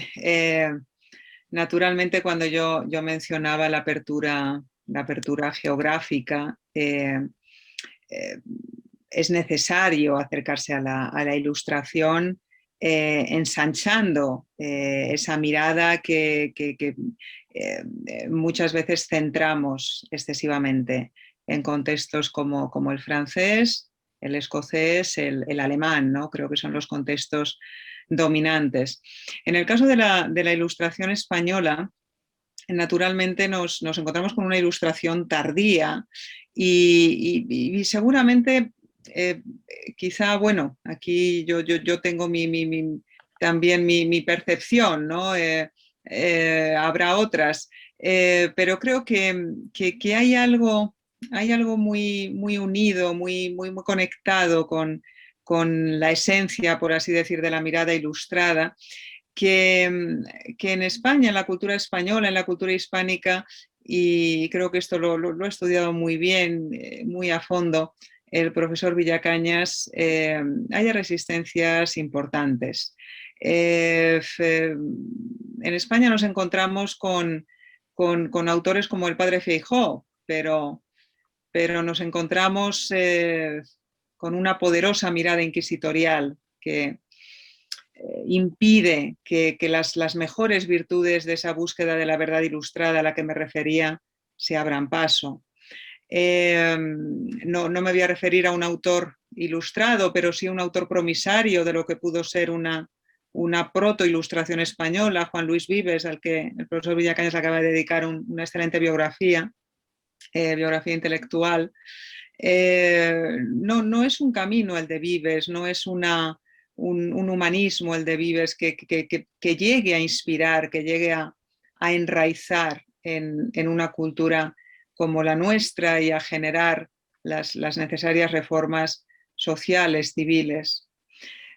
naturalmente cuando yo mencionaba la apertura geográfica, es necesario acercarse a la Ilustración ensanchando esa mirada que muchas veces centramos excesivamente en contextos como el francés, el escocés, el alemán, ¿no? Creo que son los contextos dominantes. En el caso de la Ilustración española, naturalmente nos encontramos con una ilustración tardía y seguramente quizá, bueno, aquí yo tengo también mi percepción, ¿no? Habrá otras, pero creo que hay algo muy unido, muy conectado con la esencia, por así decir, de la mirada ilustrada, que en España, en la cultura española, en la cultura hispánica, y creo que esto lo he estudiado muy bien, muy a fondo, el profesor Villacañas, haya resistencias importantes. En España nos encontramos con autores como el padre Feijóo, pero nos encontramos con una poderosa mirada inquisitorial que impide que las mejores virtudes de esa búsqueda de la verdad ilustrada a la que me refería se abran paso. No me voy a referir a un autor ilustrado, pero sí a un autor promisario de lo que pudo ser una protoilustración española, Juan Luis Vives, al que el profesor Villacañas acaba de dedicar una excelente biografía intelectual. No es un camino el de Vives, no es un humanismo el de Vives que llegue a inspirar, que llegue a enraizar en una cultura como la nuestra y a generar las necesarias reformas sociales, civiles.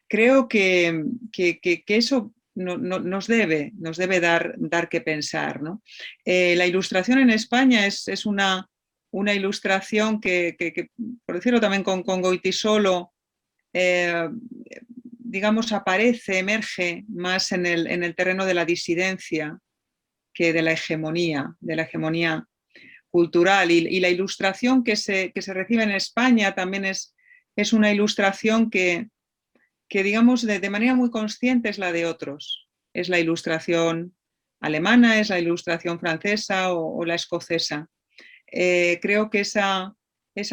Creo que eso nos debe dar que pensar, ¿no? La ilustración en España es una ilustración que, por decirlo también con Goytisolo, digamos, emerge más en el terreno de la disidencia que de la hegemonía cultural. Y la ilustración que se recibe en España también es una ilustración que digamos, de manera muy consciente es la de otros. Es la ilustración alemana, es la ilustración francesa o la escocesa. Creo que esa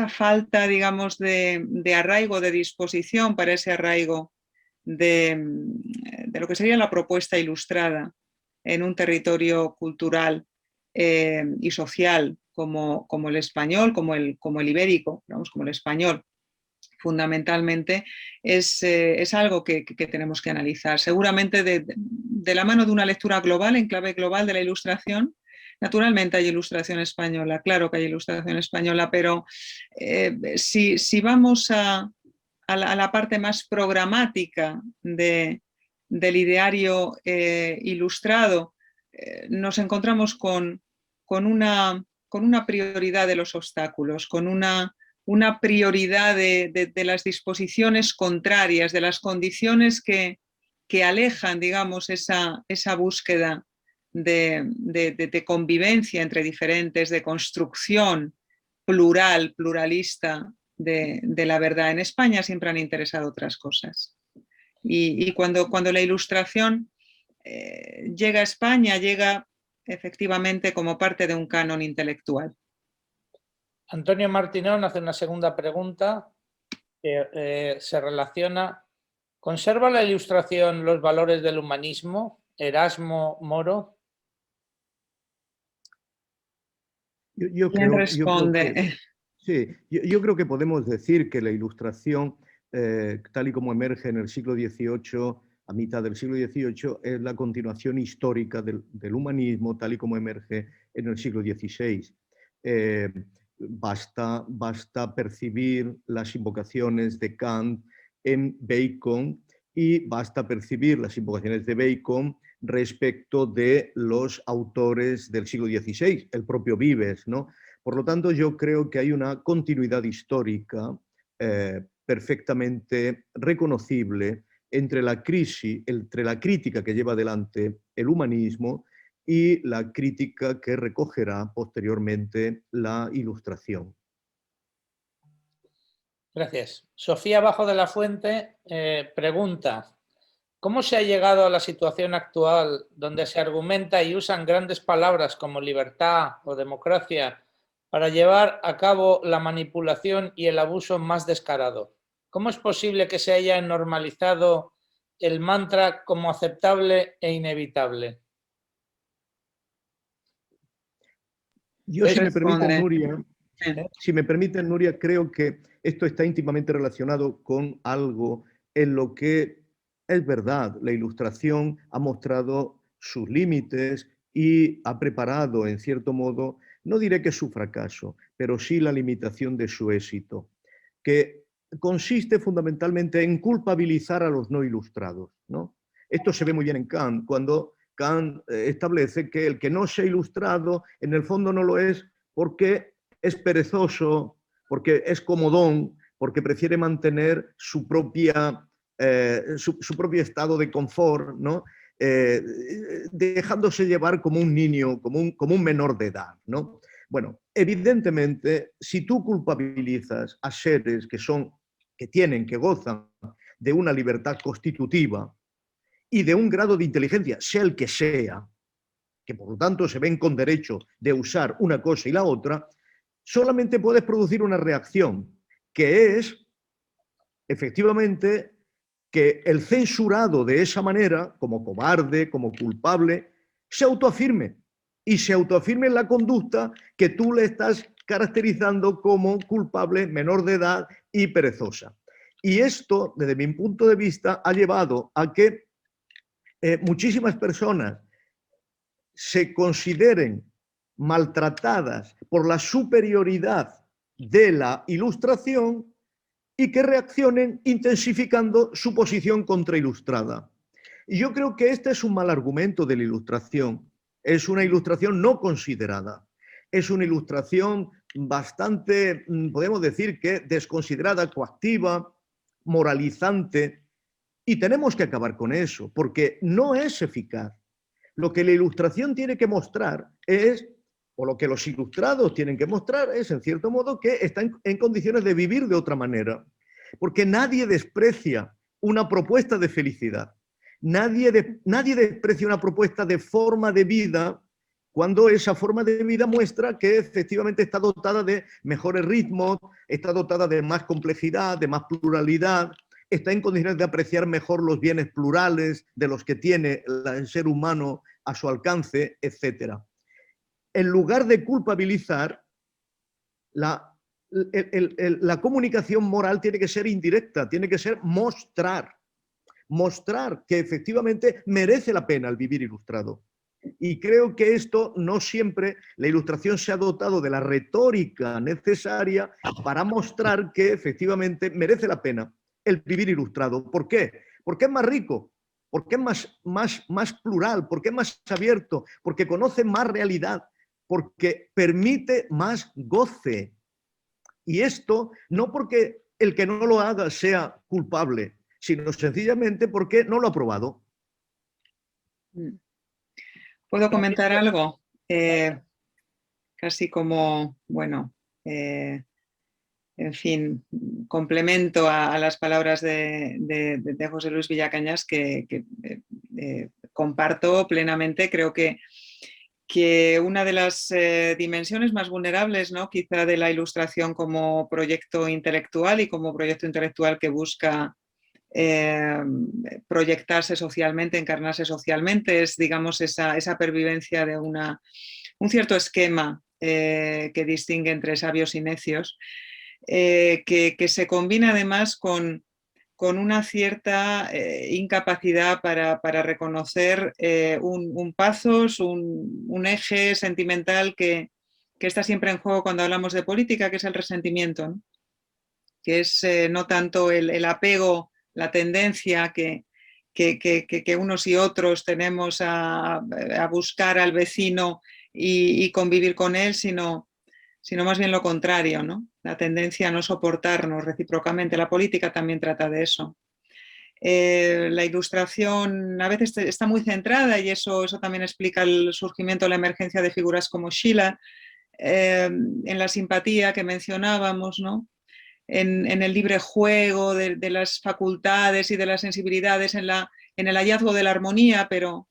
falta, digamos, de arraigo, de disposición para ese arraigo de lo que sería la propuesta ilustrada en un territorio cultural y social como el español, como el ibérico, digamos, como el español, fundamentalmente, es algo que tenemos que analizar. Seguramente de la mano de una lectura global, en clave global de la ilustración. Naturalmente hay ilustración española, claro que hay ilustración española, pero si vamos a la parte más programática del ideario ilustrado, nos encontramos con una prioridad de los obstáculos, con una prioridad de las disposiciones contrarias, de las condiciones que alejan, digamos, esa búsqueda de convivencia entre diferentes, de construcción plural, pluralista de la verdad. En España siempre han interesado otras cosas. Y cuando la ilustración llega a España, llega efectivamente como parte de un canon intelectual. Antonio Martinón hace una segunda pregunta que se relaciona. ¿Conserva la ilustración los valores del humanismo? Erasmo Moro. Yo ¿Quién creo, responde? yo creo que podemos decir que la ilustración, tal y como emerge en el siglo XVIII, a mitad del siglo XVIII, es la continuación histórica del humanismo, tal y como emerge en el siglo XVI. Basta percibir las invocaciones de Kant en Bacon y basta percibir las invocaciones de Bacon respecto de los autores del siglo XVI, el propio Vives, ¿no? Por lo tanto, yo creo que hay una continuidad histórica perfectamente reconocible entre la crítica que lleva adelante el humanismo y la crítica que recogerá posteriormente la Ilustración. Gracias. Sofía Bajo de la Fuente pregunta: ¿cómo se ha llegado a la situación actual donde se argumenta y usan grandes palabras como libertad o democracia para llevar a cabo la manipulación y el abuso más descarado? ¿Cómo es posible que se haya normalizado el mantra como aceptable e inevitable? Yo, si me permiten, Nuria, creo que esto está íntimamente relacionado con algo en lo que es verdad. La Ilustración ha mostrado sus límites y ha preparado, en cierto modo, no diré que su fracaso, pero sí la limitación de su éxito, que consiste fundamentalmente en culpabilizar a los no ilustrados, ¿no? Esto se ve muy bien en Kant, cuando Kant establece que el que no se ha ilustrado, en el fondo no lo es porque es perezoso, porque es comodón, porque prefiere mantener su propio estado de confort, ¿no? Dejándose llevar como un niño, como un menor de edad, ¿no? Bueno, evidentemente, si tú culpabilizas a seres que gozan de una libertad constitutiva y de un grado de inteligencia, sea el que sea, que por lo tanto se ven con derecho de usar una cosa y la otra, solamente puedes producir una reacción, que es, efectivamente, que el censurado de esa manera, como cobarde, como culpable, se autoafirme. Y se autoafirme en la conducta que tú le estás caracterizando como culpable, menor de edad y perezosa. Y esto, desde mi punto de vista, ha llevado a que muchísimas personas se consideren maltratadas por la superioridad de la Ilustración y que reaccionen intensificando su posición contrailustrada. Y yo creo que este es un mal argumento de la Ilustración. Es una Ilustración no considerada. Es una Ilustración bastante, podemos decir que desconsiderada, coactiva, moralizante. Y tenemos que acabar con eso, porque no es eficaz. Lo que la Ilustración tiene que mostrar es o lo que los ilustrados tienen que mostrar es, en cierto modo, que están en condiciones de vivir de otra manera. Porque nadie desprecia una propuesta de felicidad. Nadie desprecia una propuesta de forma de vida cuando esa forma de vida muestra que efectivamente está dotada de mejores ritmos, está dotada de más complejidad, de más pluralidad, está en condiciones de apreciar mejor los bienes plurales de los que tiene el ser humano a su alcance, etc. En lugar de culpabilizar, la comunicación moral tiene que ser indirecta, tiene que ser mostrar que efectivamente merece la pena el vivir ilustrado. Y creo que esto no siempre, la ilustración se ha dotado de la retórica necesaria para mostrar que efectivamente merece la pena el vivir ilustrado. ¿Por qué? Porque es más rico, porque es más plural, porque es más abierto, porque conoce más realidad, porque permite más goce. Y esto no porque el que no lo haga sea culpable, sino sencillamente porque no lo ha probado. ¿Puedo comentar algo? Casi como, bueno, en fin, complemento a las palabras de José Luis Villacañas, que comparto plenamente. Creo que una de las dimensiones más vulnerables, ¿no?, quizá de la ilustración como proyecto intelectual y como proyecto intelectual que busca proyectarse socialmente, encarnarse socialmente, es, digamos, esa pervivencia de un cierto esquema que distingue entre sabios y necios, que se combina además con una cierta incapacidad para reconocer un pathos, un eje sentimental que está siempre en juego cuando hablamos de política, que es el resentimiento, ¿no? Que es no tanto el apego, la tendencia que unos y otros tenemos a buscar al vecino y convivir con él, sino más bien lo contrario, ¿no? La tendencia a no soportarnos recíprocamente. La política también trata de eso. La ilustración a veces está muy centrada, y eso también explica el surgimiento, la emergencia de figuras como Schiller, en la simpatía que mencionábamos, ¿no? En el libre juego de las facultades y de las sensibilidades, en el hallazgo de la armonía, pero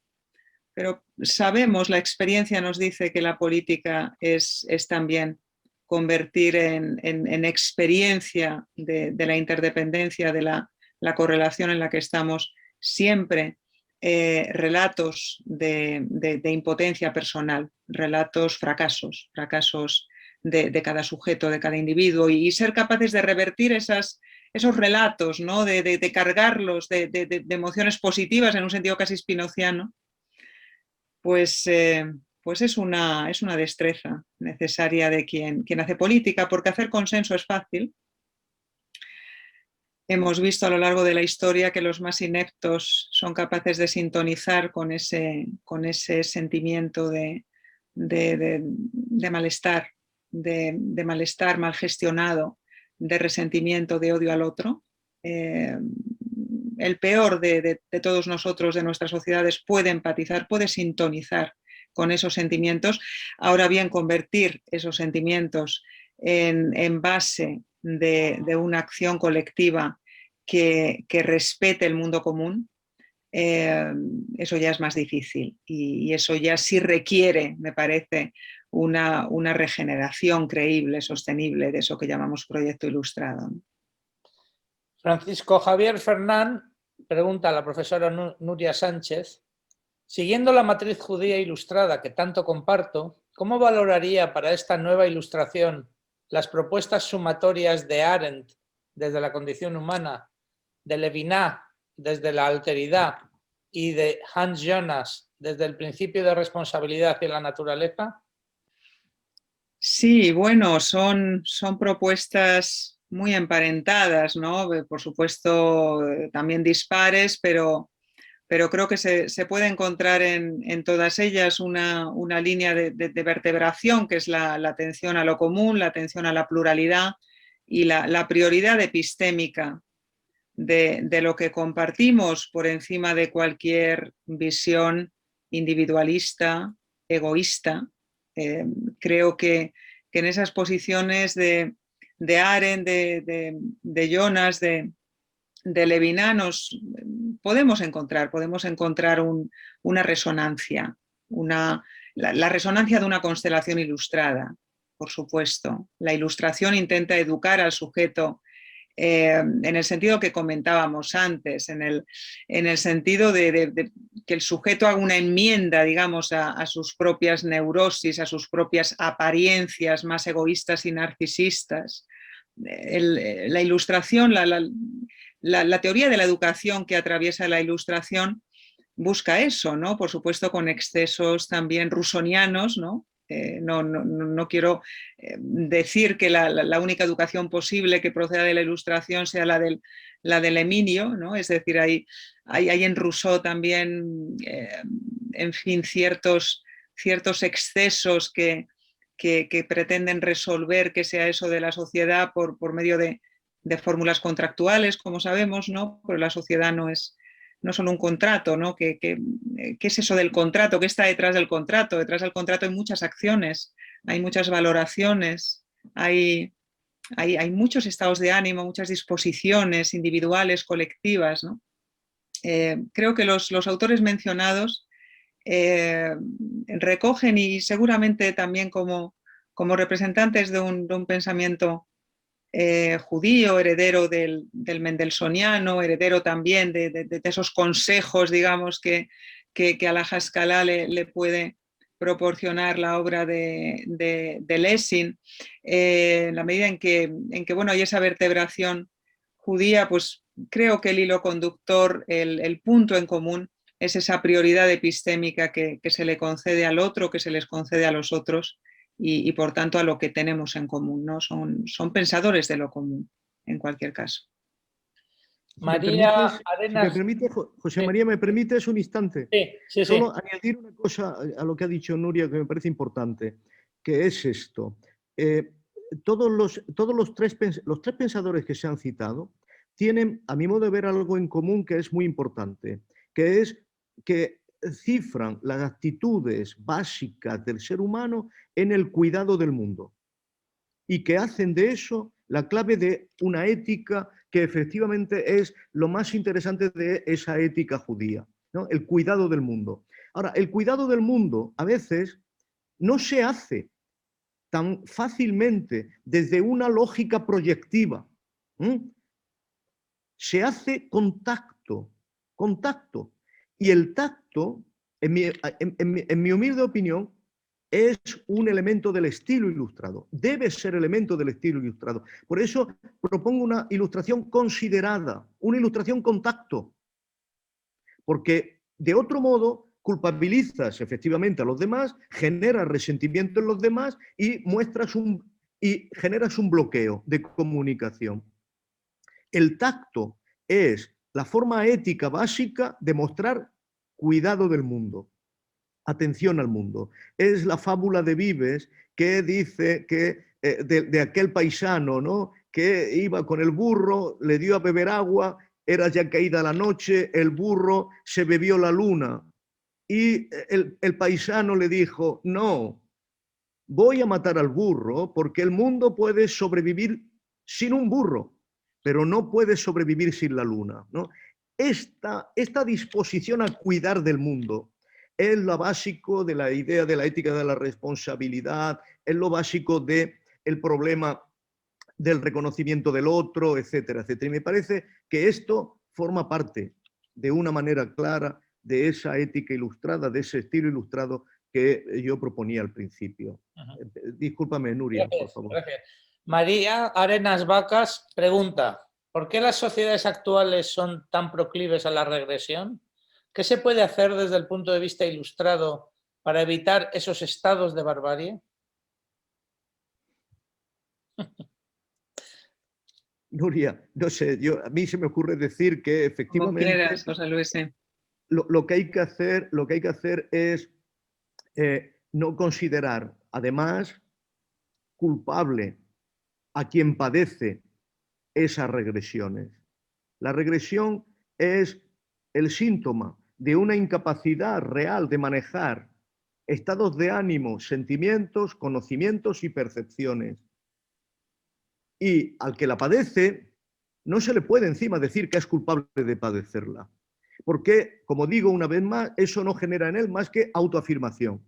sabemos, la experiencia nos dice que la política es también convertir en experiencia de la interdependencia, de la correlación en la que estamos siempre, relatos de impotencia personal, relatos, fracasos de cada sujeto, de cada individuo, y ser capaces de revertir esos relatos, ¿no?, de cargarlos de emociones positivas en un sentido casi spinoziano, pues es una destreza necesaria de quien hace política, porque hacer consenso es fácil. Hemos visto a lo largo de la historia que los más ineptos son capaces de sintonizar con ese sentimiento de malestar, de malestar mal gestionado, de resentimiento, de odio al otro. El peor de todos nosotros, de nuestras sociedades, puede empatizar, puede sintonizar con esos sentimientos. Ahora bien, convertir esos sentimientos en base de una acción colectiva que respete el mundo común, eso ya es más difícil, y eso ya sí requiere, me parece, una regeneración creíble, sostenible, de eso que llamamos proyecto ilustrado. Francisco Javier Fernán pregunta a la profesora Nuria Sánchez: siguiendo la matriz judía ilustrada que tanto comparto, ¿cómo valoraría para esta nueva ilustración las propuestas sumatorias de Arendt desde la condición humana, de Levinas desde la alteridad y de Hans Jonas desde el principio de responsabilidad hacia la naturaleza? Sí, bueno, son propuestas muy emparentadas, ¿no? Por supuesto, también dispares, pero creo que se puede encontrar en todas ellas una línea de vertebración, que es la atención a lo común, la atención a la pluralidad y la prioridad epistémica de lo que compartimos por encima de cualquier visión individualista, egoísta, Creo que en esas posiciones de Arendt, de Jonas, de Levinas, podemos encontrar una resonancia, la resonancia de una constelación ilustrada, por supuesto. La ilustración intenta educar al sujeto en el sentido que comentábamos antes, en el sentido de que el sujeto haga una enmienda, digamos, a sus propias neurosis, a sus propias apariencias más egoístas y narcisistas. La ilustración, la teoría de la educación que atraviesa la ilustración busca eso, ¿no? Por supuesto con excesos también rusonianos, ¿no? No quiero decir que la única educación posible que proceda de la ilustración sea la del Eminio, ¿no? Es decir, hay en Rousseau también, en fin, ciertos excesos que pretenden resolver que sea eso de la sociedad por medio de fórmulas contractuales, como sabemos, ¿no? Pero la sociedad no es solo un contrato, ¿no? ¿Qué es eso del contrato? ¿Qué está detrás del contrato? Detrás del contrato hay muchas acciones, hay muchas valoraciones, hay muchos estados de ánimo, muchas disposiciones individuales, colectivas, ¿no? Creo que los autores mencionados recogen, y seguramente también como representantes de un pensamiento judío, heredero del mendelssohniano, heredero también de esos consejos, digamos, que a la Haskalah le puede proporcionar la obra de Lessing, en la medida en que bueno, hay esa vertebración judía, pues creo que el hilo conductor, el punto en común, es esa prioridad epistémica que se le concede al otro, que se les concede a los otros, y por tanto a lo que tenemos en común, ¿no? Son pensadores de lo común, en cualquier caso. María Si Arenas. me permite, José Sí. María, ¿me permites un instante? Sí. Solo añadir una cosa a lo que ha dicho Nuria que me parece importante, que es esto. Todos los tres pensadores que se han citado tienen, a mi modo de ver, algo en común que es muy importante, que es que cifran las actitudes básicas del ser humano en el cuidado del mundo y que hacen de eso la clave de una ética que efectivamente es lo más interesante de esa ética judía, ¿no? El cuidado del mundo. Ahora, el cuidado del mundo a veces no se hace tan fácilmente desde una lógica proyectiva. Se hace con tacto. Y el tacto, en mi humilde opinión, es un elemento del estilo ilustrado. Debe ser elemento del estilo ilustrado. Por eso propongo una ilustración considerada, una ilustración con tacto. Porque de otro modo culpabilizas efectivamente a los demás, generas resentimiento en los demás y generas un bloqueo de comunicación. El tacto es la forma ética básica de mostrar cuidado del mundo, atención al mundo. Es la fábula de Vives que dice que de aquel paisano, ¿no?, que iba con el burro, le dio a beber agua, era ya caída la noche, el burro se bebió la luna y el paisano le dijo: no, voy a matar al burro porque el mundo puede sobrevivir sin un burro, pero no puede sobrevivir sin la luna, ¿no? Esta disposición a cuidar del mundo es lo básico de la idea de la ética de la responsabilidad, es lo básico del problema del reconocimiento del otro, etcétera, etcétera. Y me parece que esto forma parte de una manera clara de esa ética ilustrada, de ese estilo ilustrado que yo proponía al principio. Discúlpame, Nuria, Gracias, por favor. gracias. María Arenas Vacas pregunta: ¿por qué las sociedades actuales son tan proclives a la regresión? ¿Qué se puede hacer desde el punto de vista ilustrado para evitar esos estados de barbarie? Nuria, no sé, a mí se me ocurre decir que efectivamente Como quieras, José Luis. lo que hay que hacer es no considerar, además, culpable a quien padece esas regresiones. La regresión es el síntoma de una incapacidad real de manejar estados de ánimo, sentimientos, conocimientos y percepciones. Y al que la padece, no se le puede encima decir que es culpable de padecerla. Porque, como digo una vez más, eso no genera en él más que autoafirmación.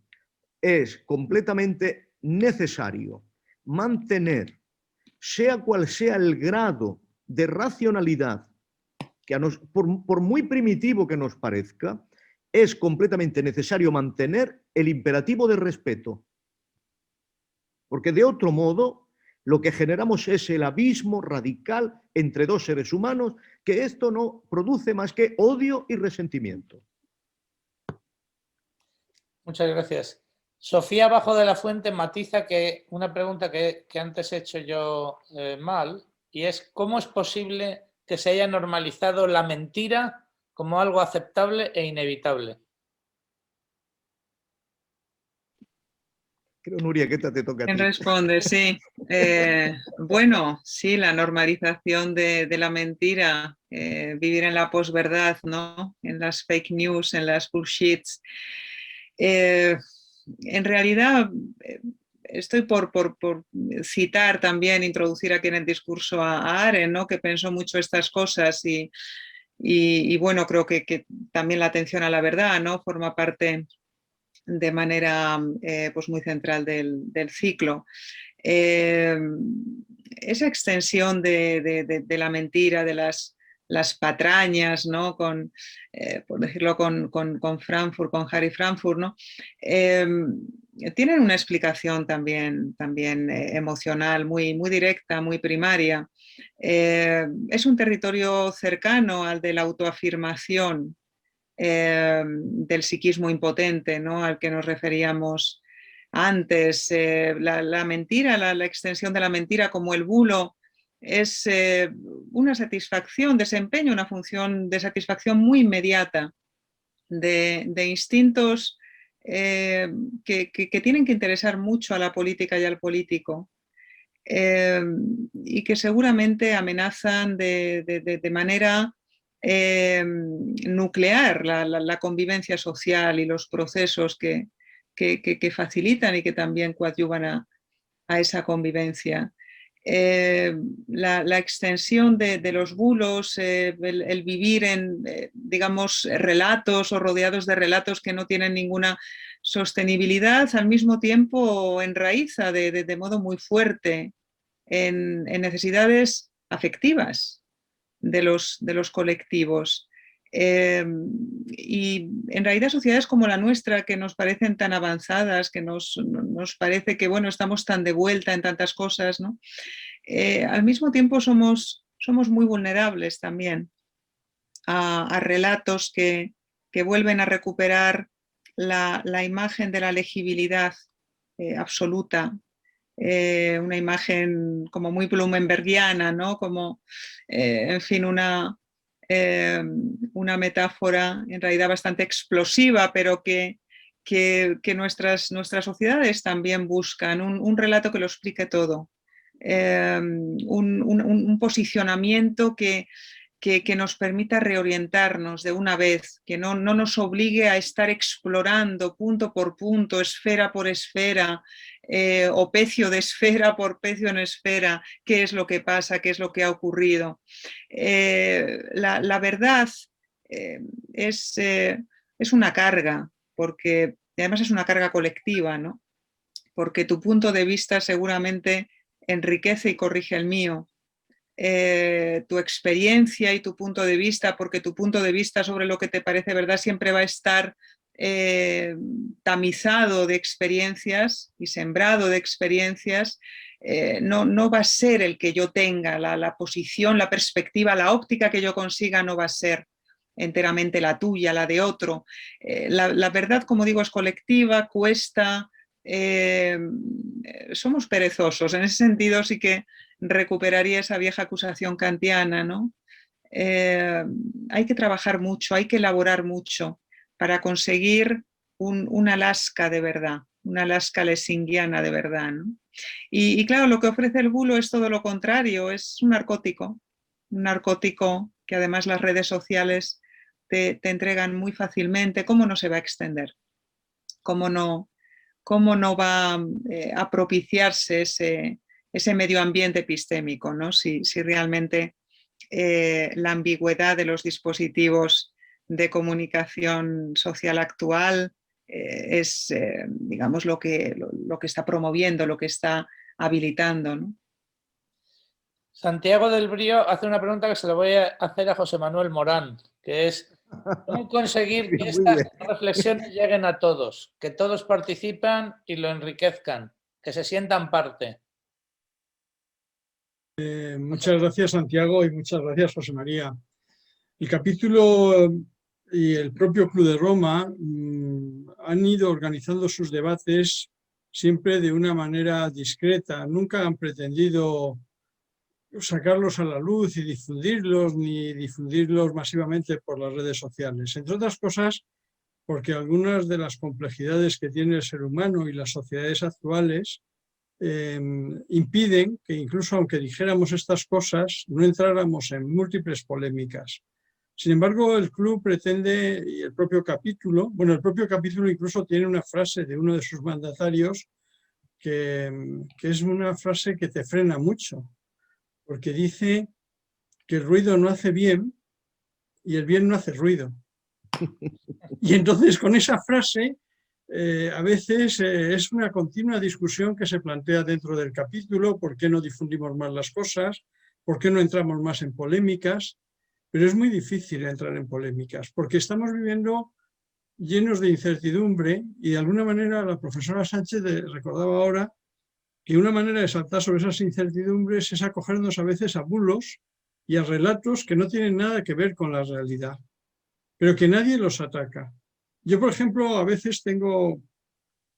Es completamente necesario mantener, sea cual sea el grado de racionalidad, que por muy primitivo que nos parezca, es completamente necesario mantener el imperativo de respeto. Porque de otro modo, lo que generamos es el abismo radical entre dos seres humanos, que esto no produce más que odio y resentimiento. Muchas gracias. Sofía Bajo de la Fuente matiza que una pregunta que antes he hecho yo mal, y es ¿cómo es posible que se haya normalizado la mentira como algo aceptable e inevitable? Creo, Nuria, que esta te toca a ti. ¿Quién responde? Sí. Bueno, sí, la normalización de la mentira, vivir en la posverdad, ¿no? En las fake news, en las bullshits. En realidad, estoy por citar también, introducir aquí en el discurso a Arendt, ¿no? Que pensó mucho estas cosas y bueno, creo que también la atención a la verdad, ¿no? Forma parte de manera pues muy central del ciclo. Esa extensión de la mentira, de las patrañas, ¿no? Por decirlo con Frankfurt, con Harry Frankfurt, ¿no? Tienen una explicación también emocional muy directa, muy primaria. Es un territorio cercano al de la autoafirmación, del psiquismo impotente, ¿no? Al que nos referíamos antes. La mentira, la extensión de la mentira como el bulo, es una satisfacción, desempeña una función de satisfacción muy inmediata de instintos que tienen que interesar mucho a la política y al político. Y que seguramente amenazan de manera nuclear la convivencia social y los procesos que facilitan y que también coadyuvan a esa convivencia. La extensión de los bulos, el vivir en, digamos, relatos o rodeados de relatos que no tienen ninguna sostenibilidad, al mismo tiempo enraiza de modo muy fuerte en necesidades afectivas de los colectivos. Y en realidad sociedades como la nuestra, que nos parecen tan avanzadas, que nos parece que bueno, estamos tan de vuelta en tantas cosas, ¿no? Al mismo tiempo somos muy vulnerables también a relatos que vuelven a recuperar la imagen de la legibilidad absoluta, una imagen como muy Blumenbergiana, ¿no? Como, en fin, una metáfora en realidad bastante explosiva, pero que nuestras sociedades también buscan, un relato que lo explique todo, un posicionamiento que nos permita reorientarnos de una vez, que no nos obligue a estar explorando punto por punto, esfera por esfera, o pecio de esfera por pecio en esfera, qué es lo que pasa, qué es lo que ha ocurrido. La verdad es una carga, porque además es una carga colectiva, ¿no? Porque tu punto de vista seguramente enriquece y corrige el mío. Tu experiencia y tu punto de vista, porque tu punto de vista sobre lo que te parece verdad siempre va a estar tamizado de experiencias y sembrado de experiencias, no va a ser el que yo tenga, la posición, la perspectiva, la óptica que yo consiga no va a ser enteramente la tuya, la de otro. La verdad, como digo, es colectiva, cuesta, somos perezosos. En ese sentido sí que recuperaría esa vieja acusación kantiana, ¿no? Hay que trabajar mucho, hay que elaborar mucho para conseguir una Alaska de verdad, una Alaska lessingiana de verdad, ¿no? Y claro, lo que ofrece el bulo es todo lo contrario, es un narcótico que además las redes sociales te entregan muy fácilmente. ¿Cómo no se va a extender? ¿Cómo no cómo no va a propiciarse ese medio ambiente epistémico, ¿no? Si realmente la ambigüedad de los dispositivos de comunicación social actual es, digamos, lo que está promoviendo, lo que está habilitando, ¿no? Santiago del Brío hace una pregunta que se la voy a hacer a José Manuel Morán, que es ¿cómo conseguir que estas reflexiones lleguen a todos, que todos participan y lo enriquezcan, que se sientan parte? Muchas gracias, Santiago, y muchas gracias, José María. El capítulo y el propio Club de Roma han ido organizando sus debates siempre de una manera discreta. Nunca han pretendido sacarlos a la luz y difundirlos, ni difundirlos masivamente por las redes sociales. Entre otras cosas, porque algunas de las complejidades que tiene el ser humano y las sociedades actuales impiden que incluso aunque dijéramos estas cosas, no entráramos en múltiples polémicas. Sin embargo, el club pretende, y el propio capítulo incluso tiene una frase de uno de sus mandatarios que es una frase que te frena mucho, porque dice que el ruido no hace bien y el bien no hace ruido. Y entonces con esa frase a veces es una continua discusión que se plantea dentro del capítulo: ¿por qué no difundimos más las cosas? ¿Por qué no entramos más en polémicas? Pero es muy difícil entrar en polémicas porque estamos viviendo llenos de incertidumbre, y de alguna manera la profesora Sánchez recordaba ahora que una manera de saltar sobre esas incertidumbres es acogernos a veces a bulos y a relatos que no tienen nada que ver con la realidad, pero que nadie los ataca. Yo, por ejemplo, a veces tengo,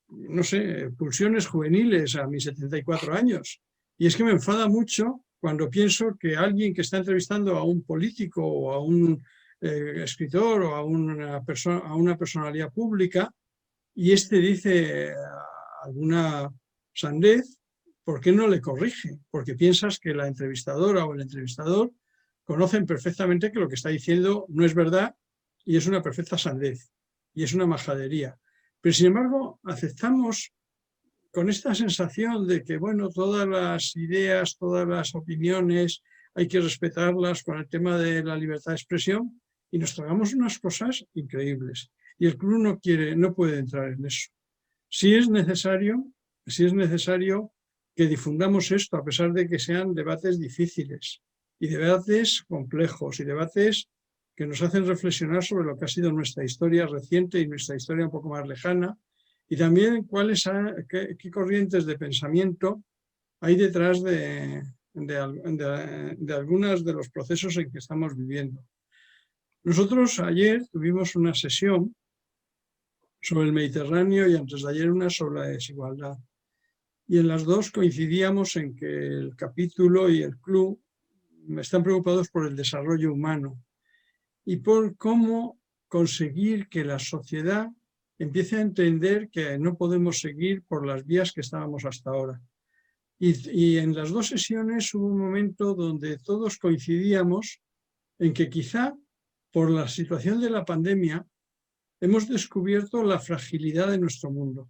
no sé, pulsiones juveniles a mis 74 años, y es que me enfada mucho cuando pienso que alguien que está entrevistando a un político o a un escritor o a una personalidad pública, y este dice alguna sandez, ¿por qué no le corrige? Porque piensas que la entrevistadora o el entrevistador conocen perfectamente que lo que está diciendo no es verdad y es una perfecta sandez y es una majadería. Pero sin embargo, aceptamos con esta sensación de que, bueno, todas las ideas, todas las opiniones hay que respetarlas con el tema de la libertad de expresión, y nos tragamos unas cosas increíbles. Y el club no puede entrar en eso. Sí es necesario que difundamos esto, a pesar de que sean debates difíciles y debates complejos y debates que nos hacen reflexionar sobre lo que ha sido nuestra historia reciente y nuestra historia un poco más lejana, y también qué corrientes de pensamiento hay detrás de algunos de los procesos en que estamos viviendo. Nosotros ayer tuvimos una sesión sobre el Mediterráneo y antes de ayer una sobre la desigualdad. Y en las dos coincidíamos en que el capítulo y el club están preocupados por el desarrollo humano y por cómo conseguir que la sociedad empiece a entender que no podemos seguir por las vías que estábamos hasta ahora. Y en las dos sesiones hubo un momento donde todos coincidíamos en que quizá por la situación de la pandemia hemos descubierto la fragilidad de nuestro mundo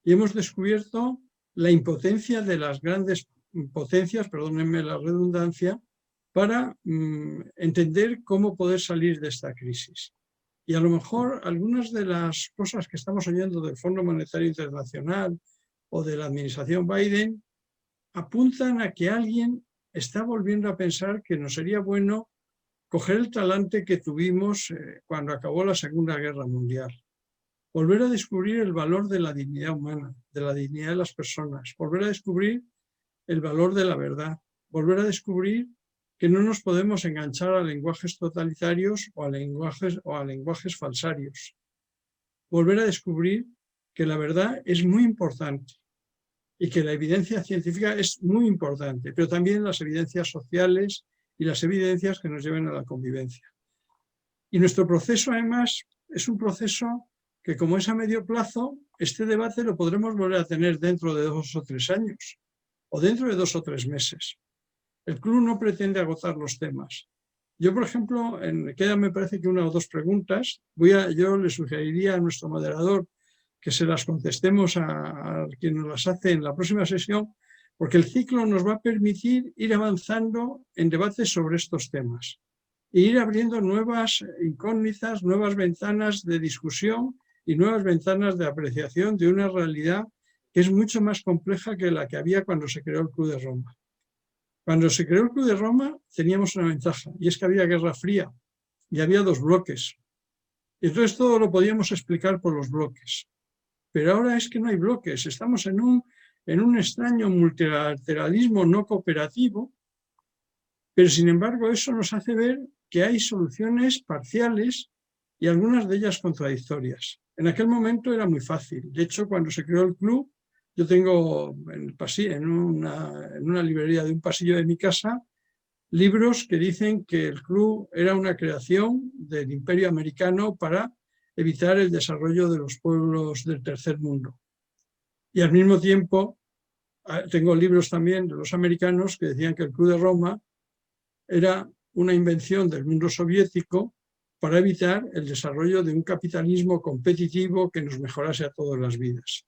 y hemos descubierto la impotencia de las grandes potencias, perdónenme la redundancia, para entender cómo poder salir de esta crisis. Y a lo mejor algunas de las cosas que estamos oyendo del Fondo Monetario Internacional o de la administración Biden apuntan a que alguien está volviendo a pensar que nos sería bueno coger el talante que tuvimos cuando acabó la Segunda Guerra Mundial. Volver a descubrir el valor de la dignidad humana, de la dignidad de las personas, volver a descubrir el valor de la verdad, volver a descubrir que no nos podemos enganchar a lenguajes totalitarios o a lenguajes falsarios. Volver a descubrir que la verdad es muy importante y que la evidencia científica es muy importante, pero también las evidencias sociales y las evidencias que nos lleven a la convivencia. Y nuestro proceso, además, es un proceso que, como es a medio plazo, este debate lo podremos volver a tener dentro de 2 o 3 años o dentro de 2 o 3 meses. El club no pretende agotar los temas. Yo, por ejemplo, quedan me parece que 1 o 2 preguntas. Yo le sugeriría a nuestro moderador que se las contestemos a quien nos las hace en la próxima sesión, porque el ciclo nos va a permitir ir avanzando en debates sobre estos temas e ir abriendo nuevas incógnitas, nuevas ventanas de discusión y nuevas ventanas de apreciación de una realidad que es mucho más compleja que la que había cuando se creó el Club de Roma. Cuando se creó el Club de Roma teníamos una ventaja, y es que había Guerra Fría y había dos bloques. Y entonces todo lo podíamos explicar por los bloques. Pero ahora es que no hay bloques, estamos en un extraño multilateralismo no cooperativo, pero sin embargo eso nos hace ver que hay soluciones parciales y algunas de ellas contradictorias. En aquel momento era muy fácil. De hecho, cuando se creó el club, yo tengo en una librería de un pasillo de mi casa libros que dicen que el club era una creación del Imperio Americano para evitar el desarrollo de los pueblos del tercer mundo. Y al mismo tiempo tengo libros también de los americanos que decían que el Club de Roma era una invención del mundo soviético para evitar el desarrollo de un capitalismo competitivo que nos mejorase a todas las vidas.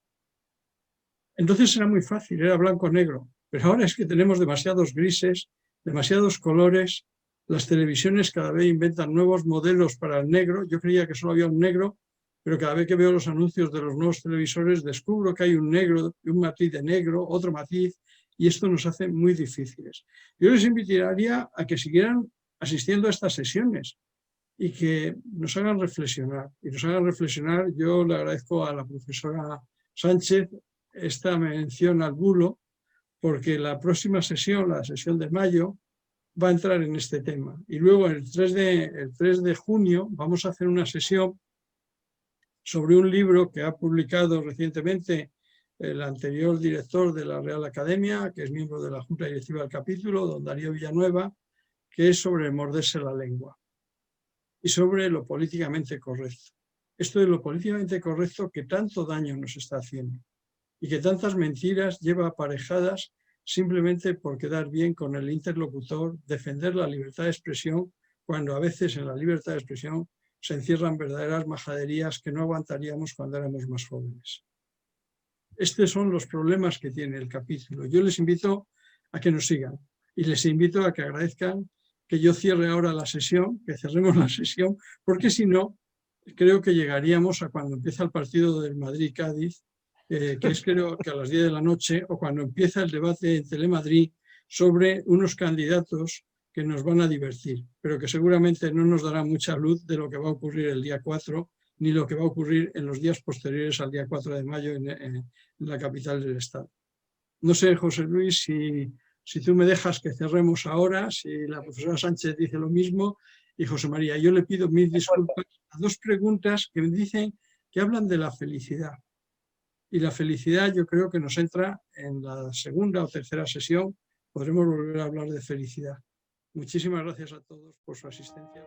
Entonces era muy fácil, era blanco-negro, pero ahora es que tenemos demasiados grises, demasiados colores, las televisiones cada vez inventan nuevos modelos para el negro. Yo creía que solo había un negro, pero cada vez que veo los anuncios de los nuevos televisores descubro que hay un negro, un matiz de negro, otro matiz, y esto nos hace muy difíciles. Yo les invitaría a que siguieran asistiendo a estas sesiones y que nos hagan reflexionar. Y nos hagan reflexionar, yo le agradezco a la profesora Sánchez esta mención al bulo, porque la próxima sesión, la sesión de mayo, va a entrar en este tema. Y luego el 3 de junio vamos a hacer una sesión sobre un libro que ha publicado recientemente el anterior director de la Real Academia, que es miembro de la Junta Directiva del capítulo, don Darío Villanueva, que es sobre morderse la lengua y sobre lo políticamente correcto. Esto de lo políticamente correcto que tanto daño nos está haciendo y que tantas mentiras lleva aparejadas simplemente por quedar bien con el interlocutor, defender la libertad de expresión, cuando a veces en la libertad de expresión se encierran verdaderas majaderías que no aguantaríamos cuando éramos más jóvenes. Estos son los problemas que tiene el capítulo. Yo les invito a que nos sigan y les invito a que agradezcan que yo cierre ahora la sesión, que cerremos la sesión, porque si no, creo que llegaríamos a cuando empieza el partido del Madrid-Cádiz, que es creo que a las 10 de la noche, o cuando empieza el debate en Telemadrid sobre unos candidatos que nos van a divertir, pero que seguramente no nos dará mucha luz de lo que va a ocurrir el día 4, ni lo que va a ocurrir en los días posteriores al día 4 de mayo en la capital del Estado. No sé, José Luis, si tú me dejas que cerremos ahora, si la profesora Sánchez dice lo mismo, y José María, yo le pido mil disculpas a dos preguntas que me dicen que hablan de la felicidad. Y la felicidad yo creo que nos entra en la segunda o tercera sesión, podremos volver a hablar de felicidad. Muchísimas gracias a todos por su asistencia.